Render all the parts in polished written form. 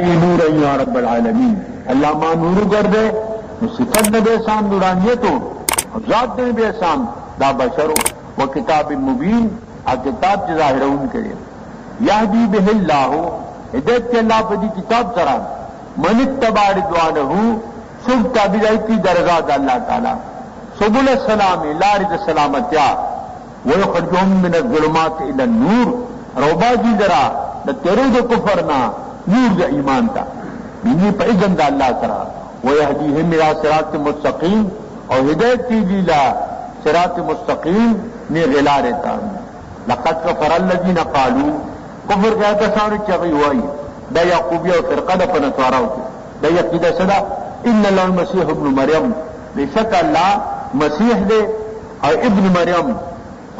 لی نورا یا رب العالمین، اللہ ما نورو کر دے، صفت نے بے احسان نورانیتو، ذات نے بے احسان دا بشرو و کتاب مبین، آ کتاب چی ظاہرون کرے، یہدی بہ اللہ، ہدایت کے اللہ پہ دی کتاب سرا، من اتبع رضوانہو، سب تابعائی کی درجات اللہ تعالی، سبل السلام لارد سلامتیا، ویخرجہم من الظلمات الى النور، روبا جی ذرا دا تیرے دا کفرنا نور دا ایمان تا، بینی پا اذن دا اللہ سرا، ویہدیہم الى صراط مستقیم، اور ہدایت کی لیلا صراط مستقیم نے غلا رہتا، لقد کفر الذین قالوا، کفر کہتا سارے چغی ہوئی، دا یعقوبیہ و فرقہ دا پنسواراو کی، دا یقیدہ صدا، ان اللہ المسیح ابن مریم، بے شک اللہ مسیح دے اور ابن مریم،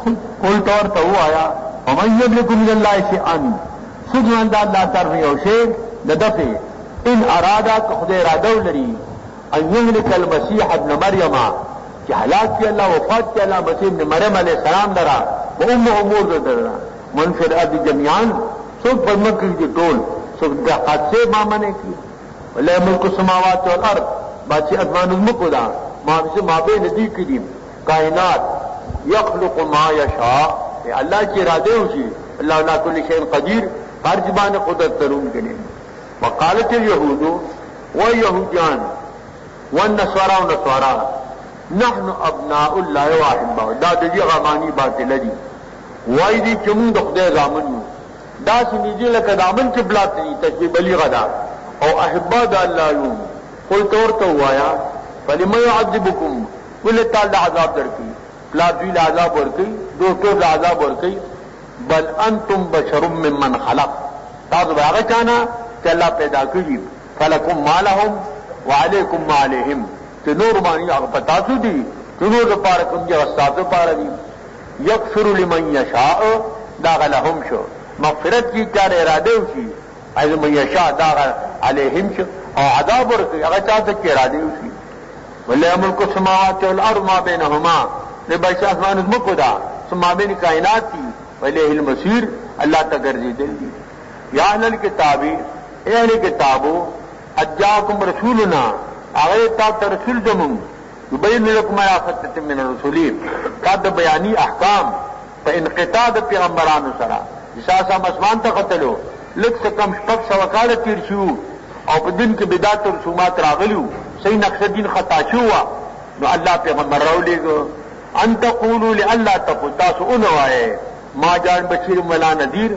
قل طور تا ہوا آیا، ومن یملک من اللہ شیئن، سجن دا اللہ طرف یوشے ددفے، ان ارادہ کہ خود ارادو لری، ان یملک المسیح ابن مریم، کہ حلاک کی اللہ وفات کی اللہ مسیح ابن مریم علیہ السلام درا، و ام امور درا، منفر ارد جمعان، سب پر مکر کی ٹول، سب دا حادثے مامنے کی، وَلَا مُلْكُ السَّمَاوَاتِ وَالْأَرْضِ، بادشاہ ادمان الملک دا، مابے ندی قدیم، کائنات، یخلق ما یشاء، اللہ کی ارادے ہوشی، اللہ علا کل شیء قدیر، ہر زبان قدرت ترون کے لیے، وقالت الیہود ویہودیان والنصارى ونصارى نحن ابناء اللہ واحباء، دا دجی غامانی بات لدی، وائی دی چمون دا خدای زامن یو، دا سنیجی لکا دامن چبلات نہیں تشبیح بلیغ دا، او احباء دا اللہ یو، قل تورتا ہوایا، فلما يعذبكم، کل تعالی عذاب درکی، پلاتویل عذاب ورکی، دوستور عذاب ورکی، بل انتم بشر ممن خلق، تازو باغا چانا کہ اللہ پیدا کری، فلکم ما لهم وعلیکم ما علیہم، کہ نور مانی اغپتاسو دی، کہ نور پارکم جی غستاتو پارا دی، یغفر لمن یشاء، داغ لهم شو، مغفرت کی چار ارادے ہوشی، ایز من یشاء داغ علیہم شو، اور عذاب ورکی اگر چاہتا کی ارادے ہوشی، وَلَا مُلْكُ السَّمَاوَاتِ وَالْأَرْضِ مَا بَيْنَهُمَا، لباشا اسمان ازمکو دا، سما بین کائنات کی، وَإِلَيْهِ الْمَصِيرُ، اللہ تا گرزی دل دی، یا اہل الکتابی، اے اہل کتابو، اجاکم رسولنا، آغیر تا رسول زمون، یبین لکم آیات من الرسولین، کاد بیانی احکام، پا انقطاع دا پیغمبرانو سرا، جساسا مسمان تا قتلو، لک سکم شپک سوکال تیر شیو، او پا دن کے بدات و رسومات راغلیو، صحیح نقص دین خطا شوا، نو اللہ پیغمبر رو لے گو، ان تقولوا لئلا تقول، تاسو انوائے، ما جان بشیر ولا نذیر،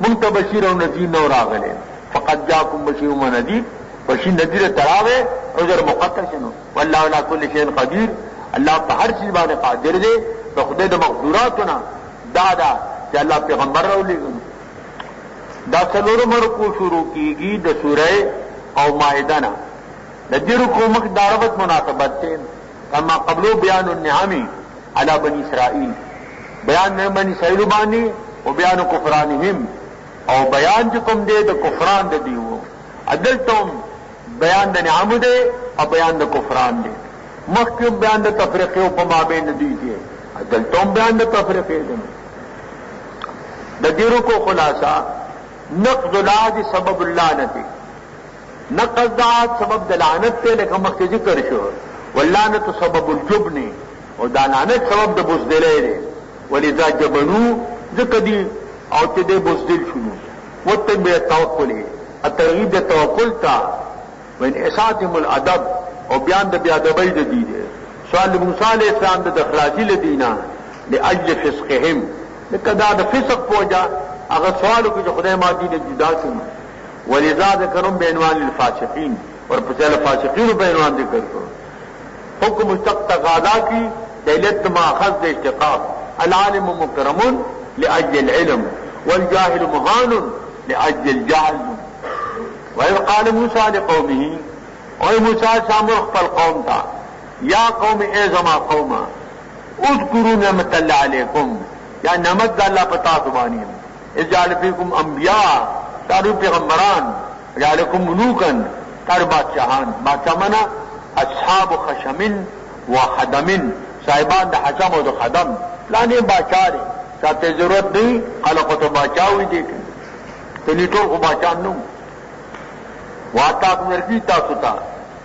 منت بشیر و نذیر نو راغلے، فقد جاکم بشیر و نذیر، بشیر نذیر تراغے، عذر مقتل شنو، واللہ علا کل شیء قدیر، اللہ پہ ہر چیز بانے قادر دے، تو خدے دا مقدوراتنا دادا کہ اللہ پیغمبر رو لے گو، دا سلورم رکو شروع کی گی دا سورہ او مائدنا، ندیر کو مقداربت مناسبت تھے، کما قبلو بیان النعامی علی بنی اسرائیل، بیان میں بنی اسرائیل بانی و بیان کفرانہم، اور بیان جو کم دے دا کفران دا دیو، عدل تم بیان دا نعام دے اور بیان دا کفران دے، مخکم بیان دا تفریقی و پما بین دی دے، عدل تم بیان دا تفریقی دے، ندیر کو خلاصہ نقض العاد سبب اللعنتی، نقض دعات سبب دلعنت تے لیکن مخی ذکر شو، واللعنت سبب الجبن، اور دلعنت سبب دا بزدلے دے، ولذا جبنو ذکر دی او چدے بزدل شنو، واتبع التوکلی، الترغیب دا توکل تا، وان اساتم الادب، اور بیان دا بیادبی دا دی دے، سوال موسیٰ علیہ السلام دا دخلاصی لدینا، لأجل فسقهم، لکہ دا فسق پوجا، اگر سوالو کی جو خدای مادی نے جدا سنا، ولذا ذکرم بعنوان الفاسقین، اور پسیل فاسقین بعنوان ذکر کرو، حکم مشتق تقاضا کی دلیت ماخذ دے اشتقاق، العالم مکرم لأجل العلم، والجاہل مہان لأجل الجہل، وإذ قال موسیٰ لقومه، اور موسیٰ شامل اخفى القوم تھا، یا قوم اے زما قوما، اذکروا نعمت اللہ علیکم، یا نعمت دا اللہ پتا سبانی، اجعل فیکم انبیاء، تارو پیغمبران، اجعلکم ملوکن، تارو بادشاہان، بادشاہ منا اصحاب خشمن و خدمن، صاحبان دا حشم و دا خدم، لانے بادشاہ رہے، چاہتے ضرورت نہیں، خلق تو بادشاہ ہوئی دیکھیں، تو نیٹوں کو بادشاہ نوں، واتاکم ورکی تاسو ته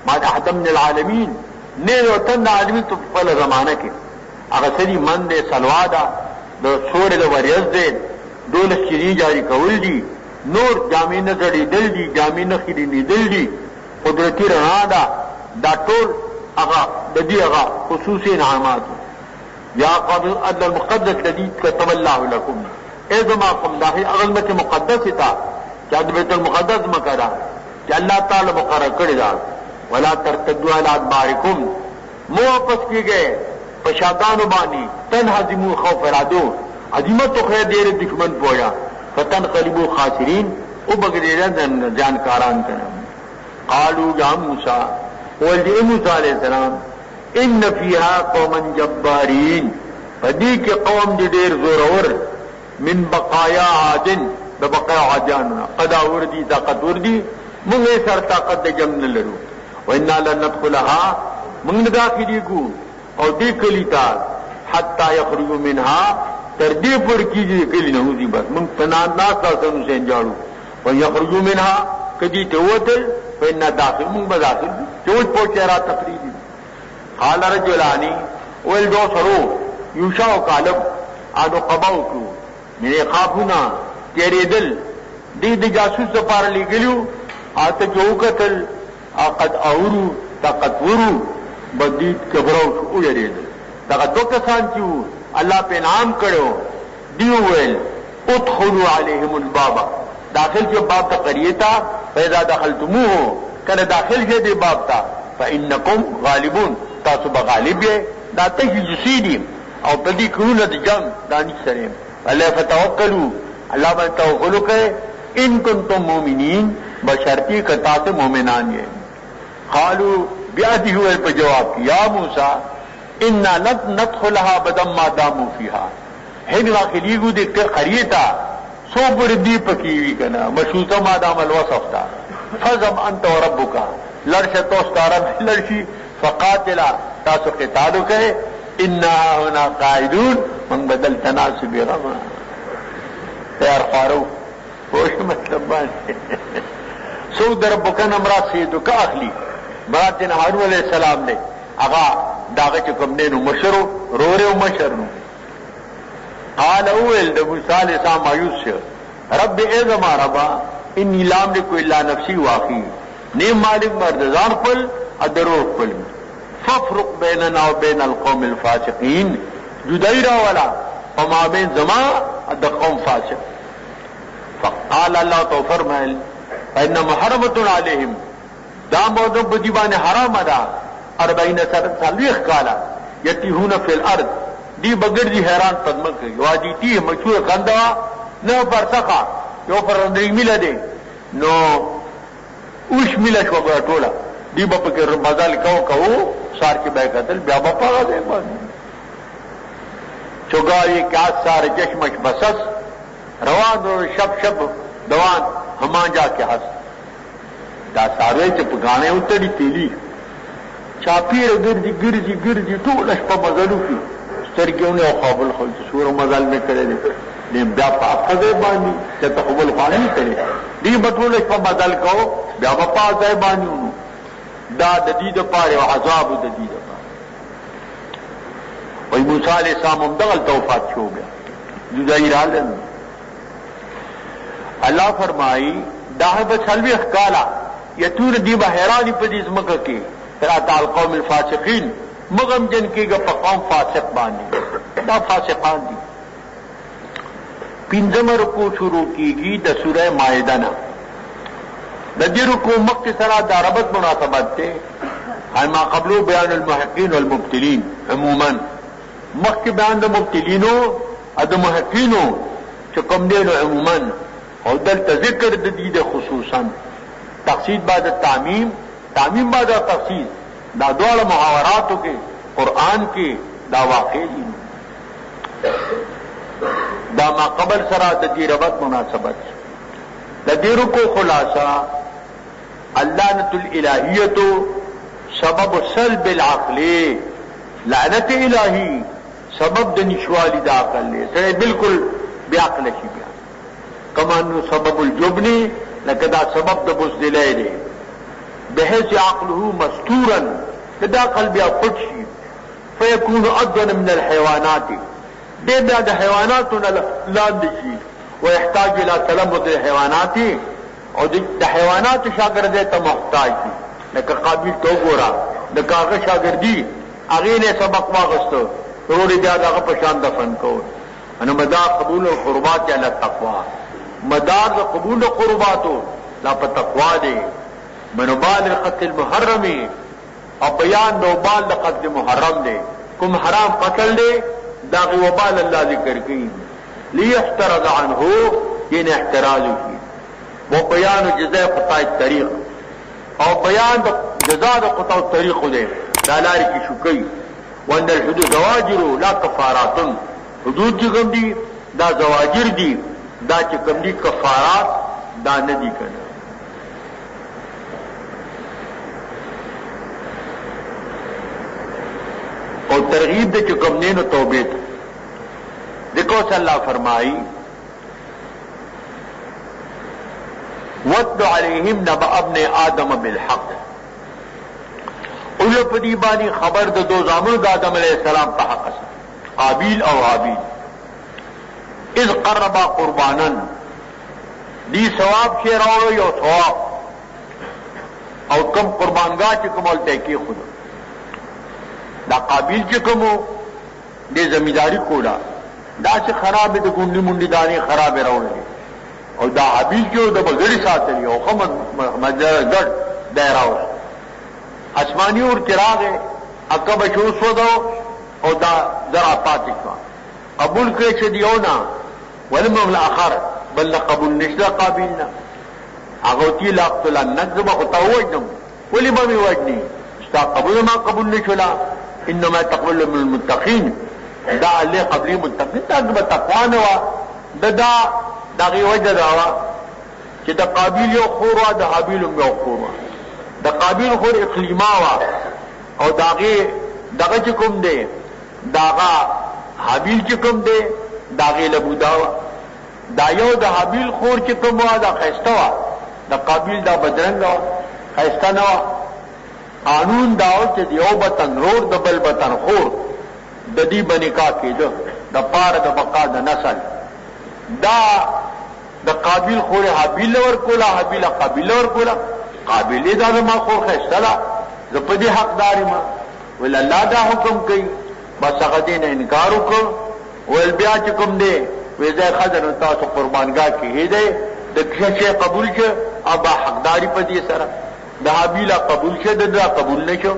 ما د احد من العالمین نه یو تن عالمین تو په زمانہ کې هغه سړي من دې سلوا ده د سورې د وریځ دې دولس چینی جاری کول دي نور جامې نه غړي دل دي جامې نه خېدي نه دل دي قدرتي رڼا ده دا ټول هغه د دې هغه خصوصي انعامات یا قبل ادل المقدس الذي كتب الله لكم اذا ما قم داخل اغلمت مقدس تا چې د بیت المقدس مکرا چې الله تعالی مقرر کړی دا ولا ترتدوا على ادباركم مو واپس کیږي پشادانو باندې تنهزموا خوف رادو عظمت خو دې دشمن پویا فتنقلبوا خاسرين او بغیر جانکاران کړه قالوا يا موسى ولدي موسى عليه السلام ان فيها قوما جبارين فدي کې قوم دې ډېر زورور من بقايا عاد د بقايا عادانو قدا وردي طاقت وردي موږ سره طاقت د جمن لرو وإنا لن ندخلها موږ داخلي کو او دې کلی تا حتا يخرجوا منها تر دې پر کیږي کلی نه وځي بس موږ تنانا تاسو نه سنجاړو ويخرجوا منها کدي ته وته فإنا داخل موږ به داخل چوټ پوچ را تفریدي قال رجلانی ول دو سرو یوشا او کالب انو قباو کو میرے خافونا تیرے دل دی د جاسوس لپاره لګلیو اته جو قتل قد اورو طاقت ورو بدید کبرو او یریدل دا دو کسان چې الله په نام کړو دیو ویل ادخلوا عليهم الباب داخل جو باب ته قریتا فاذا دخلتموه کله داخل شه دی باب ته فانکم غالبون تاسو به غالب یې دا ته جسیدی او په دې کړو د جنگ دانی سره الله فتوکلوا الله باندې توکل وکړئ ان کنتم مؤمنین بشرطی کتا ته مؤمنان یې قالوا بیادی ہوئے په جواب یا موسی ان ندخلها بدم ما داموا فيها هین واخلیگو دې قریتا سو پر دی پکیوی کنا مشوطه ما دام الوصف تا فزم انت وربک لرش توستارم لرشی فقاتلا تاسو قتالو کہے انہا هنا قائدون من بدل تناسب غما تیار خارو خوش مطلب بانشی سو در بکن امرات سیدو کا اخلی مرات جن حارون علیہ السلام نے اغا داغه چکم دینو مشرو رورو مشرنو قال اول د موسی علیہ السلام مایوس رب اذما ربا انی لا املک الا نفسی واخی نیم مالک مردزان قل ادرو قل ففرق بیننا و بین القوم الفاسقین جدائی راولا وما بین زما اد قوم فاسق فقال اللہ تو فرمائل فإن محرمت علیہم دام و دم بدیبان حرام دا 40 سالویخ کالا یتیہون فی الارض دی بگڑ دی حیران پدمک وادی تی مشہور خندوا نو برسخا یو پر اندری ملا دے نو اوش ملا شو بڑا ٹولا دی با پکر مزال کہو سار کی بے قتل بیا با پاگا دے بانی چوگاری کیات سار جشمش بسس روان رو شب دوان ہمان جا کے حس دا ساروے چپ گانے اتری تیلی چاپیر گرزی ټولش په مزلو کې سترګونه او قابل خل سور مزل نه کړي دي بیا په افغه باندې چې تقبل قانون کړي دی بټولش په مزل کو بیا په ځای باندې دا د دې د پاره او عذاب د دې د پاره وای موسی علیہ السلام دغه توفات شو بیا جزایر عالم الله فرمای دا به چلوي ښکالا یتور دی بهرانی په دې ځمکه کې رات القوم الفاسقین مغم جن کی گا قوم فاسق باندې دا فاسقان دي پنځم رکوع شروع کیږي د سوره مائده نه د دې رکوع مکه سره د ربط مناسبت ته ما قبلو بیان المحقین والمبتلین عموما مکه بیان د مبتلینو او د محقینو چې کوم دي عموما او دلته ذکر د دې خصوصا تخصیص بعد تعمیم تعمیم بعد تخصیص دا دوړ محاوراتو کې قران کې دا واقع دي دا ما قبل سره د دې ربط مناسبت د دې رکو خلاصہ اللعنت الالہیت سبب سلب العقل لعنت الہی سبب د نشوالی د عقل له سره بالکل بیا عقل شي بیا کمانو سبب الجبن لکه دا سبب د بزدلای دی بحيث عقله مستورا دا قلب یا پټ شي فيكون ادون من الحيوانات دې بیا د حیواناتو نه لاندې شي ويحتاج الى تلمذ الحيوانات او د حیواناتو شاګردې ته محتاج دي لکه قابل تو ګورا د کاغه شاګردي هغه نه سبق واغستو ضروري بیا دغه په شان دفن کو انو مدار قبول القربات علی التقوا مدار د قبول قرباتو لا په تقوا دی منبال القتل محرم او بیان د وبال د قتل محرم دی کوم حرام قتل دی داغي وبال الله ذکر کوي ليحترز عنه ين احتراز شي و بیان جزاء قطاع الطريق او بیان د جزاء د قطاع الطريق دی دا لاري کې شو کوي وان الحدود زواجر لا كفارات حدود چې کوم دي دا زواجر دي دا چې کوم دي کفارات دا نه دي کنه او ترغیب دے چکم نینو توبے تا دیکھو صلی اللہ فرمائی وَاتْلُ عَلَيْهِمْ نَبَأَ ابْنِ آدَمَ بِالْحَقِّ اولو پدیبانی خبر د دو زامنو د آدم علیہ السلام په حق سره قابیل او حابیل اذ قربا قربانا دی ثواب چې راوړو یو ثواب او کم قربانګاه چې کوم ولته کې خود دا قابل چې کومو دې زمینداری کولا دا چې خراب دي ګونډي مونډي دانی خراب راوړي او دا حبیل چې د بغړی ساتلی او خمد مجر ګډ دایراو اسماني اور چراغ عقب شو سودو او دا ذرا پاتکوا قبول کړي چې دیونا ولم الاخر بل قبول نشدا قابلنا هغه تی لاقتل النذب او توجم ولي ما وجني استا قبول ما قبول نشلا انما تقبل من المتقين دا الله قبلي متقين دا تقوا نه وا دا غي وجه دا وا چې د قابل یو خور وا د حابیل یو خور وا د قابل خور اقلیما وا او دغه چې کوم دی داغه حابیل چې کوم دی داغه لبودا وا دا یو د حابیل خور چې کوم وا دا خسته وا د قابل دا بدرنګ وا خسته نه وا قانون داو چې دیو بتن رور د بل بتن خور د دې بنکا کېده د پاره د بقا د نسل دا د قابل خور حابیل ور کولا حابیل قابل ور کولا قابل دا ما خور خستلا ز په دې حقدار ما ول الله دا حکم کوي بس هغه دې نه انکار وکړ ول بیا چې کوم دی وې ځای خزر تاسو قربانګاه کې هدي د کښه قبول شه ابا حقداري په دې سره د حابیل قبول شه دا قبول نشو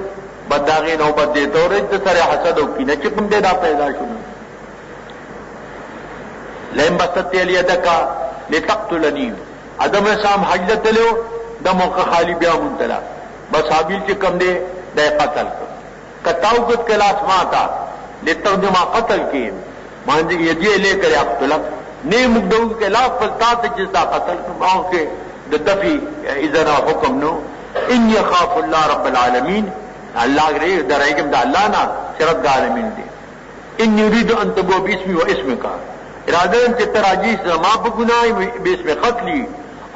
بداغه نوبت دې تورې د سره حسد او کینه چې کوم دې دا پیدا شو لئن بسطت يدك لتقتلني ادم سام حجت له د موقع خالی بیا منتلا بس حابیل چې کوم دې د قتل کتاوګت کلاس ماتا لتقدم قتل کې مانځي یدي له کړه قتل نه مقدو کې لا فلتا ته چې تا قتل کوو کې د دفي اذن حکم نو ان يخاف الله رب العالمين الله غري درایګم د الله نه شرط د عالمین دي ان يريد ان تبو باسمي واسمك اراده چې تراجي زما په ګناي باسم قتلي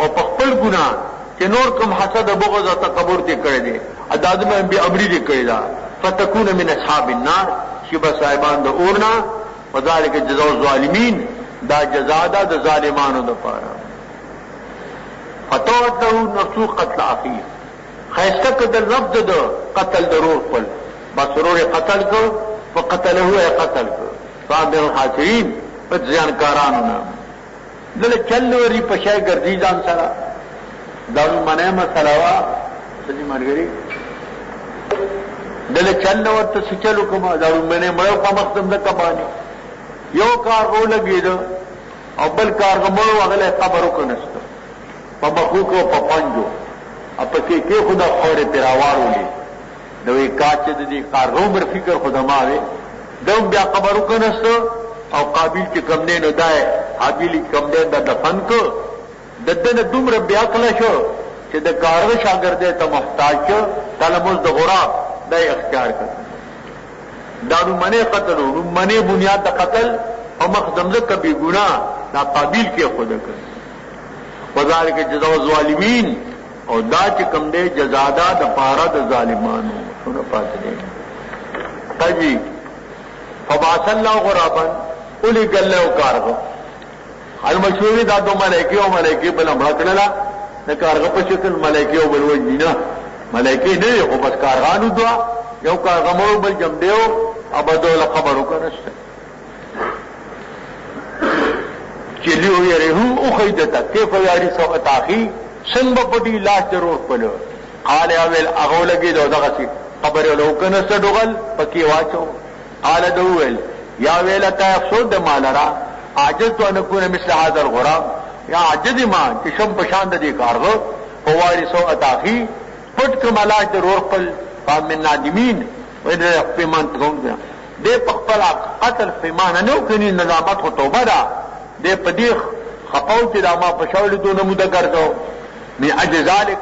او په خپل ګناه چې نور کوم حسد او بغض او تکبر دې کړی دي ادم به امر دې کړی دا فتكون من اصحاب النار شبه صاحبان د اورنا وذلك جزاء الظالمين دا جزاء د ظالمانو د پاره فتوته نفسو قتل اخيه خیسته کدل لفظ د قتل ضرور خپل بسرور قتل کو فقتله هو قتل کو صاحب الحاصرین ځانکارانو نه دل چلوري پښای ګرځي ځان سره دا منه مسله وا سړي مرګري دل چل ورته سچلو کومه دا منه مړو په مقدم د کبانی یو کار و لګید او بل کار غمړو هغه خبرو کنهست په مخوکو په پنجو اپکې کې خدا خوره پیراوارولې دوی کاچ دې کار روبر فکر خدا ماوي دوم بیا خبرو کنهست او قابل چې کم نه نو دای حابیل کم نه د دفن کو ددنه دومره بیا کله شو چې د کارو شاګرد ته محتاج شو تلمز د غراب دای اختیار کړ دارو منه قتل نو منه بنیاد د قتل او مخدمزه کبي ګناه دا قابل کې خود کړ وذالک جزاء الظالمین او دا چې کوم دی جزادا د پاره د ظالمانو څونه پاتې دي تجي فبعث الله غرابا اولی ګلو کارغو المشهور دا دو ملائکه او ملائکه بل امر کړلا د کارغو په شکل ملائکه او بل وجینا ملائکه نه خو بس کارغانو دوا یو کارغ مړو بل جم دیو ابدول خبرو کنهسته چلیو یریهم او خیدتا کیف یاری سو اتاخی سنگ پٹی لاش ضرور پلو قال اول اغو لگی دو دغسی خبر لو کنسته ډغل پکی واچو قال دوول یا ویلتا افسود مالرا عاجزت ان اكون مثل هذا الغراب یا عجز ما چې شم پشان د دې کارغو فواری سو اتاخی پټ کملاش ضرور پل فامن نادمین وإذا پیمان تکون دے پخپل قتل پیمان نو کنی نظامت خو توبه دا دے پدیخ خپاو چې دا ما پښاول دو نموده ګرځو من اجل ذلك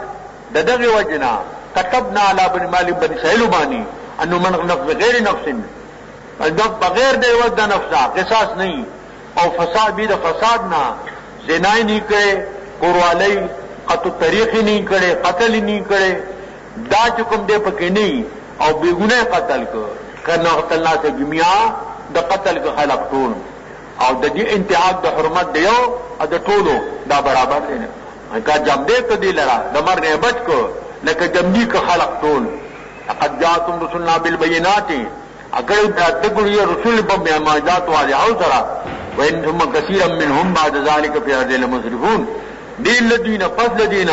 دغه وجنا كتبنا على بن مالك بن سهيل باني انه من نفس غیر نفس بغیر د ود نفسا قصاص نہیں او فساد بھی د فساد نہ زنا نہیں کرے قروالی قطع طریق نہیں کرے قتل نہیں کرے دا چکم دے پکې نہیں او بیگنه قتل کو کرنا قتلنا سے جميعا د قتل کو خلق ټول او د دې انتهاک د حرمت دیو او د ټولو دا برابر دی نه کا جام دې ته دی لرا د مر نه بچ کو لکه جمدی کو خلق ټول قد جاءتم رسلنا بالبينات اگر دغه رسول په معجزات والے او سرا وان ثم كثيرا منهم بعد ذلك في ارض المسرفون دي الذين فضل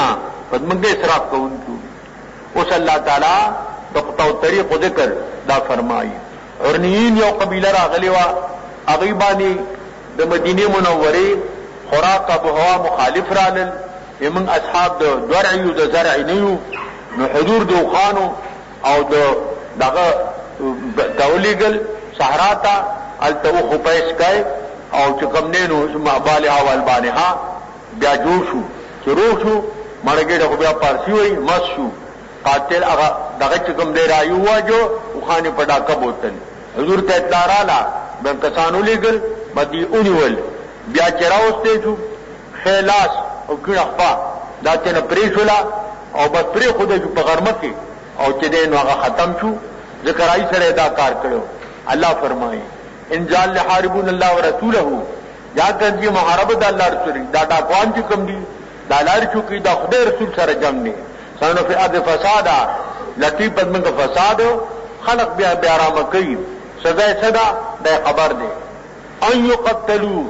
فدمنګ اسراف کوونکو اوس الله تعالی دغه طریق ذکر دا فرمایي ارنین یو قبیله راغلی وا هغه باندې د مدینه منوره خوراک ابو هوا مخالف رالل یمن اصحاب د درع یو د زرع نیو نو حضور د خانو او دغه تولیګل صحرا ته التو خپیس کای او چکم نینو اسمه بالها والبانها بیا جوشو چروشو مرګه د بیا پارسی وای مسشو قاتل هغه دغه چکم دی رايو واجو خانه پډا کبوتل حضور ته اطلاع بن کسانو لګل مدي اونول بیا چراوسته شو خلاص او ګړخپا دا ته پریشولا او بس پری خوده په غرمه کې او چې دین هغه ختم شو ذکر ای سره دا کار کړو الله فرمایي ان جال لحاربون الله ورسوله یا کنجی محاربت الله رسول دا کوان چې کوم دي دا لار چوکي دا خدای رسول سره جنگ نه سانو فی ارض فسادا لطیف بدمنګ فساد خلق بیا آرام کوي سزا صدا دا خبر دی ان یقتلوا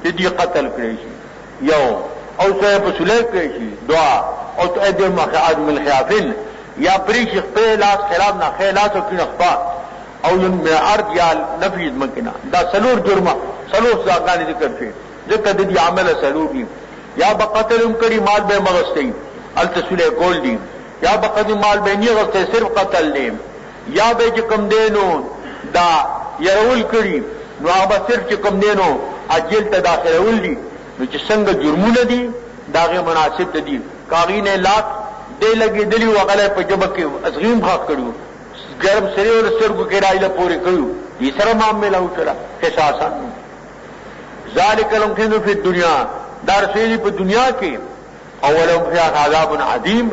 چې دی قتل کړی شي یو او سره په سولې کړی شي دعا او ته دې مخاج من خیافن یا پریش په لاس خلاف نه خلاص او کینه خپا او ین می ارض یا نفی مکنا دا سلور جرمه سلور ځاګانی ذکر شي ځکه دې عمل سلور دي یا بقتلم کړي مال به مغستې التسوله کول دي یا بقدی مال به نه غسته صرف قتل دي یا به کم دینو دا يرول کړي نو هغه صرف کم دینو اجل ته داخله ولدي نو چې څنګه جرمونه دي داغه مناسب دي کاغینه لاک دې لګي دلی وغله په جبه کې ازغیم خاص کړو ګرم سری او سرګو کې راځي پوری کړو دې سره معاملې وکړه قصاصا ذالک لمکن فی الدنیا دار سری په دنیا کې اولهم فی عذاب عظیم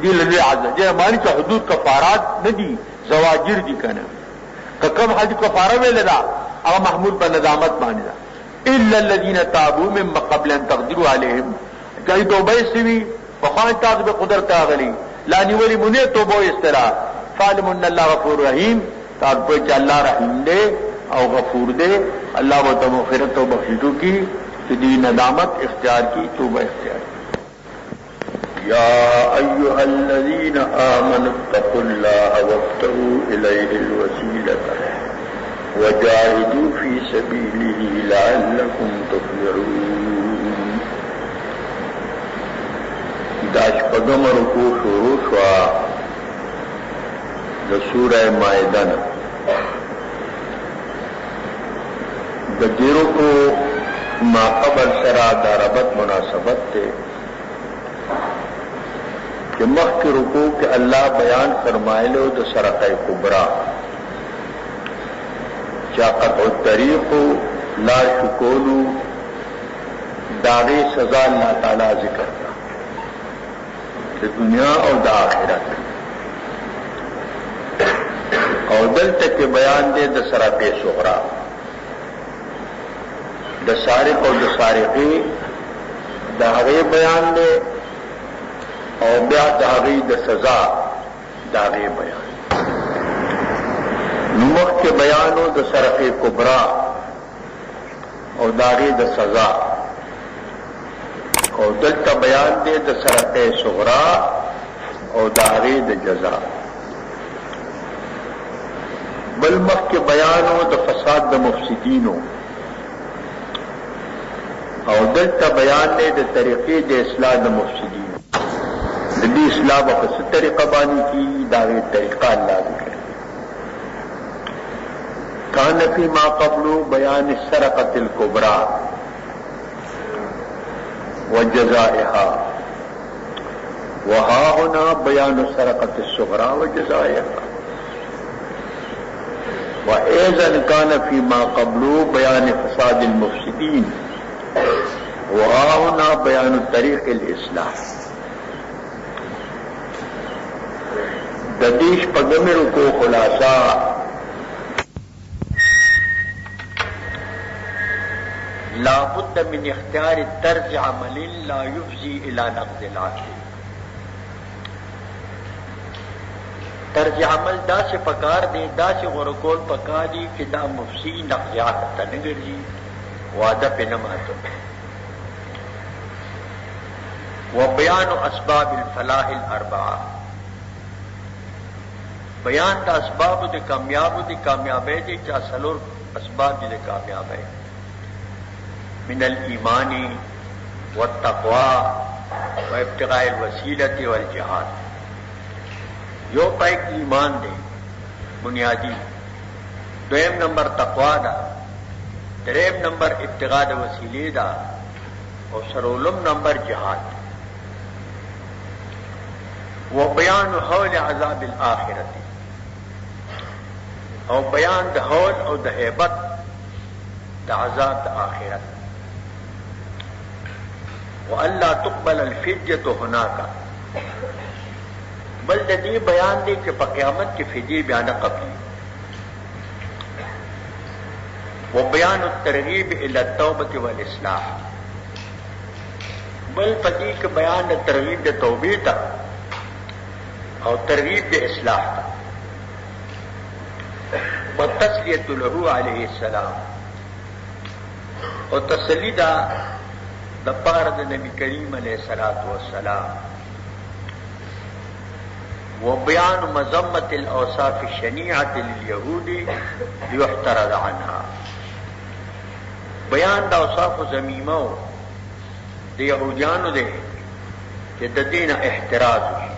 دې له عذاب دې معنی ته حدود کفارات نه دي زواجر دي کنه کم حد کفاره ویل دا او محمول په نظامت باندې دا الا الذين تابوا من قبل ان تقدروا عليهم کای توبه سوي فخان تاسو به قدرت اغلی لا نیولی مونږه توبه استرا فالم ان الله غفور رحیم تاسو په الله رحیم دې او غفور دې الله وتعالى مغفرت او بخشش کی چې دې ندامت اختیار کی توبه اختیار کی يا أيها الذين آمنوا اتقوا الله وابتغوا إليه الوسيلة وجاهدوا في سبيله لعلكم تفلحون داش پدم رکو شروع شوا د سورہ مائدہ د دیرو کو ما قبل سرا دا ربط مناسبت تے کہ مخ کے رکوع کے اللہ بیان فرمائے لو د سرقہ کبرا چا قطع الطریق لا شکولو داغی سزا اللہ تعالی ذکر کا د دنیا او د آخرت او دلته کې بیان دی د سرقې صغرا د سارق او د سارقې د هغې بیان دی او بیا د هغې د سزا د هغې بیان نو مخکې بیانو د سرقې کبرا او د هغې د سزا او دلته بیان دی د سرقې صغرا او د هغې د جزا بل مخکې بیانو د فساد د مفسدینو او دلته بیان دی د طریقې د اصلاح د مفسدینو د دې اصلاح په څه طریقه باندې کیږي دا غي طریقه الله ذکر کان فی ما قبل بیان السرقه الکبرى وجزائها وها هنا بیان السرقه الصغرى وجزائها وأيضا كان فيما قبل بيان فساد المفسدين وها هنا بيان طريق الإصلاح ددیش پگمر کو خلاصہ لا بد من اختیار طرز عمل لا يفضي الى نقض العقل طرز عمل دا سے پکار دے دا سے غرقول پکاری کہ دا مفسی نقضیات تنگر جی وعدہ پہ نماتو وبیان اسباب الفلاح الاربعہ بیان دا اسباب دے کامیابی دے چا سلور اسباب دے کامیابی من الایمان والتقوى وابتغاء الوسیلۃ والجہاد یو پائک ایمان دے بنیادی دویم نمبر تقوا دا دریم نمبر ابتغاء دا وسیلے دا اور سرولم نمبر جہاد وہ بیان حول عذاب الآخرت اور بیان دا حول اور دا حیبت دا عذاب دا آخرت وَأَلَّا تُقْبَلَ الْفِدْيَةُ هُنَاكَ بل د دې بیان دی چې په قیامت کې فدیه بیان قبلی و بیان الترغیب الى التوبه والاصلاح بل پدې کې بیان د ترغیب د توبې ته او ترغیب د اصلاح ته والتسلیه له علیه السلام او تسلی دا د پاره د نبی کریم علیه الصلاۃ والسلام وبيان مذمة الأوصاف الشنيعة لليهود ليحترز عنها بیان دا اوصاف ذمیمه د یهودیانو دی چې د دین احتراز وشي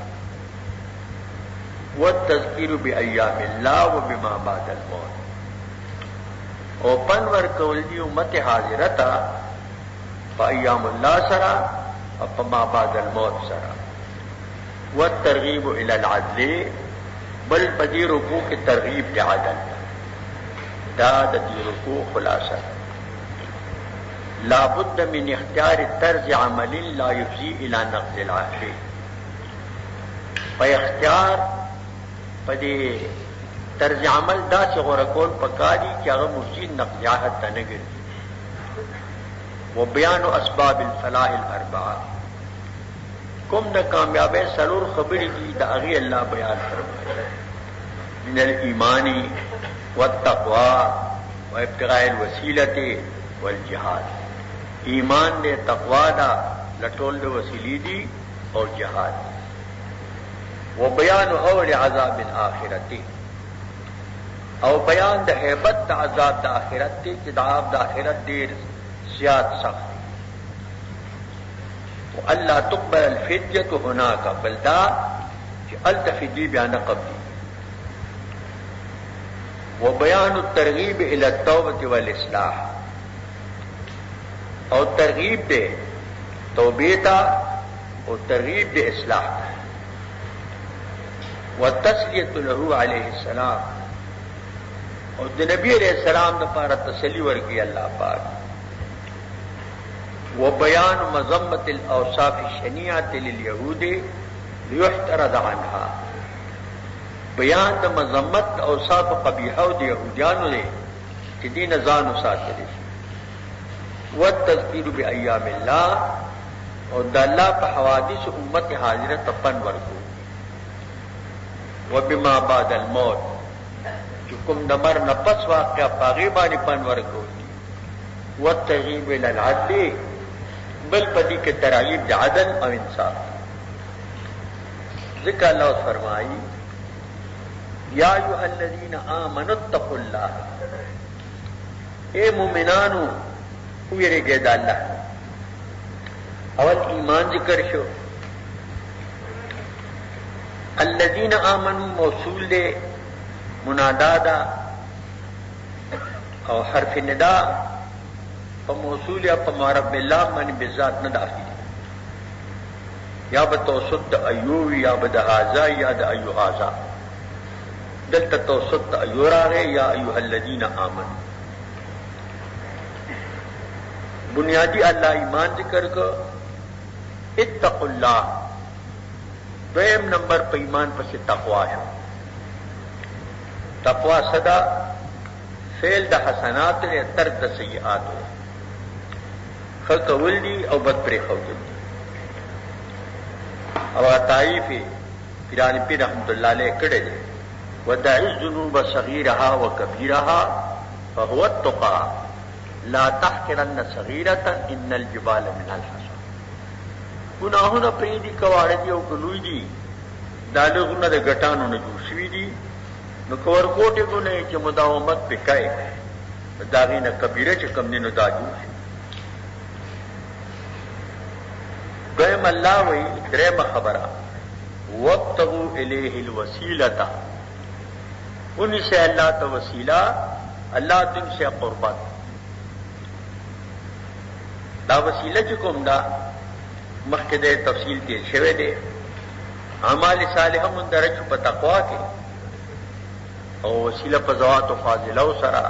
والتذکیر بأیام الله وبما بعد الموت او پنور کول دی امت حاضرتا فأیام الله سرا او ما بعد الموت سرا والترغیب الى العدل بل بدی رکوع کی ترغیب کے عدل دا دی رکوع خلاصہ لا بد من اختیار طرز عمل لا يفضي الى نقض العهد پا اختیار پدی طرز عمل دا سے غرقول پکاری کہ اگر مفضی نقض عهد تنگر وبیان اسباب الفلاح الاربعہ کم دا کامیابی سلور خبری دی دا اغی اللہ بیان فرمائے من الایمان والتقوى وابتغاء الوسیلۃ والجہاد ایمان دے تقوی دا لٹول دے وسیلی دی اور جہاد وبیان حول عذاب الآخرت او بیان دا حیبت دا عذاب دا آخرت دی کہ دا عذاب دا آخرت دیر زیاد سخت وَأَلَّا تُقْبَلَ الْفِدْيَةُ هُنَاكَ بلدا کہ التفدی بیان قبلی وبیان الترغیب الى التوبة والاصلاح اور ترغیب دے توبیتا اور ترغیب دے اصلاح والتسلیۃ له علیہ السلام اور نبی علیہ السلام نے پارا تسلی ورکی اللہ پاک وبيان مذمة الأوصاف الشنيعة لليهود لیحترز عنها بیان د مذمت اوصاف قبیحه او د یهودیانو دی چې دین ځان وساتلی شي والتذکیر بایام الله او د الله په حوادث امت حاضره تپن ورکو وبما بعد الموت چې کوم د مر نه پس واقع پاغي باندې پن ورکو والترغیب الى العدل بل پدې کې ترغیب د عدل او انصاف ذکر الله فرمایي یا ایها الذین آمنوا اتقوا الله اے مومنانو ویریږئ د الله اول ایمان ذکر شو الذین آمنوا موصول دے منادا دا او حرف ندا او موصول یا پمارب اللہ من بذات نہ داخل یا بتوسط ایوب یا بدہازا یا د ایو هذا دلت توسط ایو راغے یا ایها الذین آمنوا بنیادی اللہ ایمان ذکر کو اتقوا اللہ دویم نمبر پہ ایمان پس تقوا ہے تقوا صدا فعل دا حسنات لے ترک دا سیئات لے خلق ولدی او بد پر خوجل دی او تعریف پیرانی پیر رحمت اللہ علیہ کڑے دے ودع الذنوب صغیرها وکبیرها فهو التقى لا تحقرن صغیرة ان الجبال من الحصى گناہونا پریدی کواردی او گلوی دی دالغونا دا گٹانو نجوشوی دی نو کورکوٹے گنے چا مداومت پہ کئے داغینا کبیرہ چا کم دینو دا جوشی دویم اللہ وی درم خبرہ وابتغو الیہ الوسیلتا انہی سے اللہ تا وسیلہ اللہ تن سے قربت دا وسیلہ چکم دا مخکد تفصیل تیر شوے دے اعمال صالحہ مندرج پا تقوا کے او وسیلہ پا زوات و فاضلہ سرا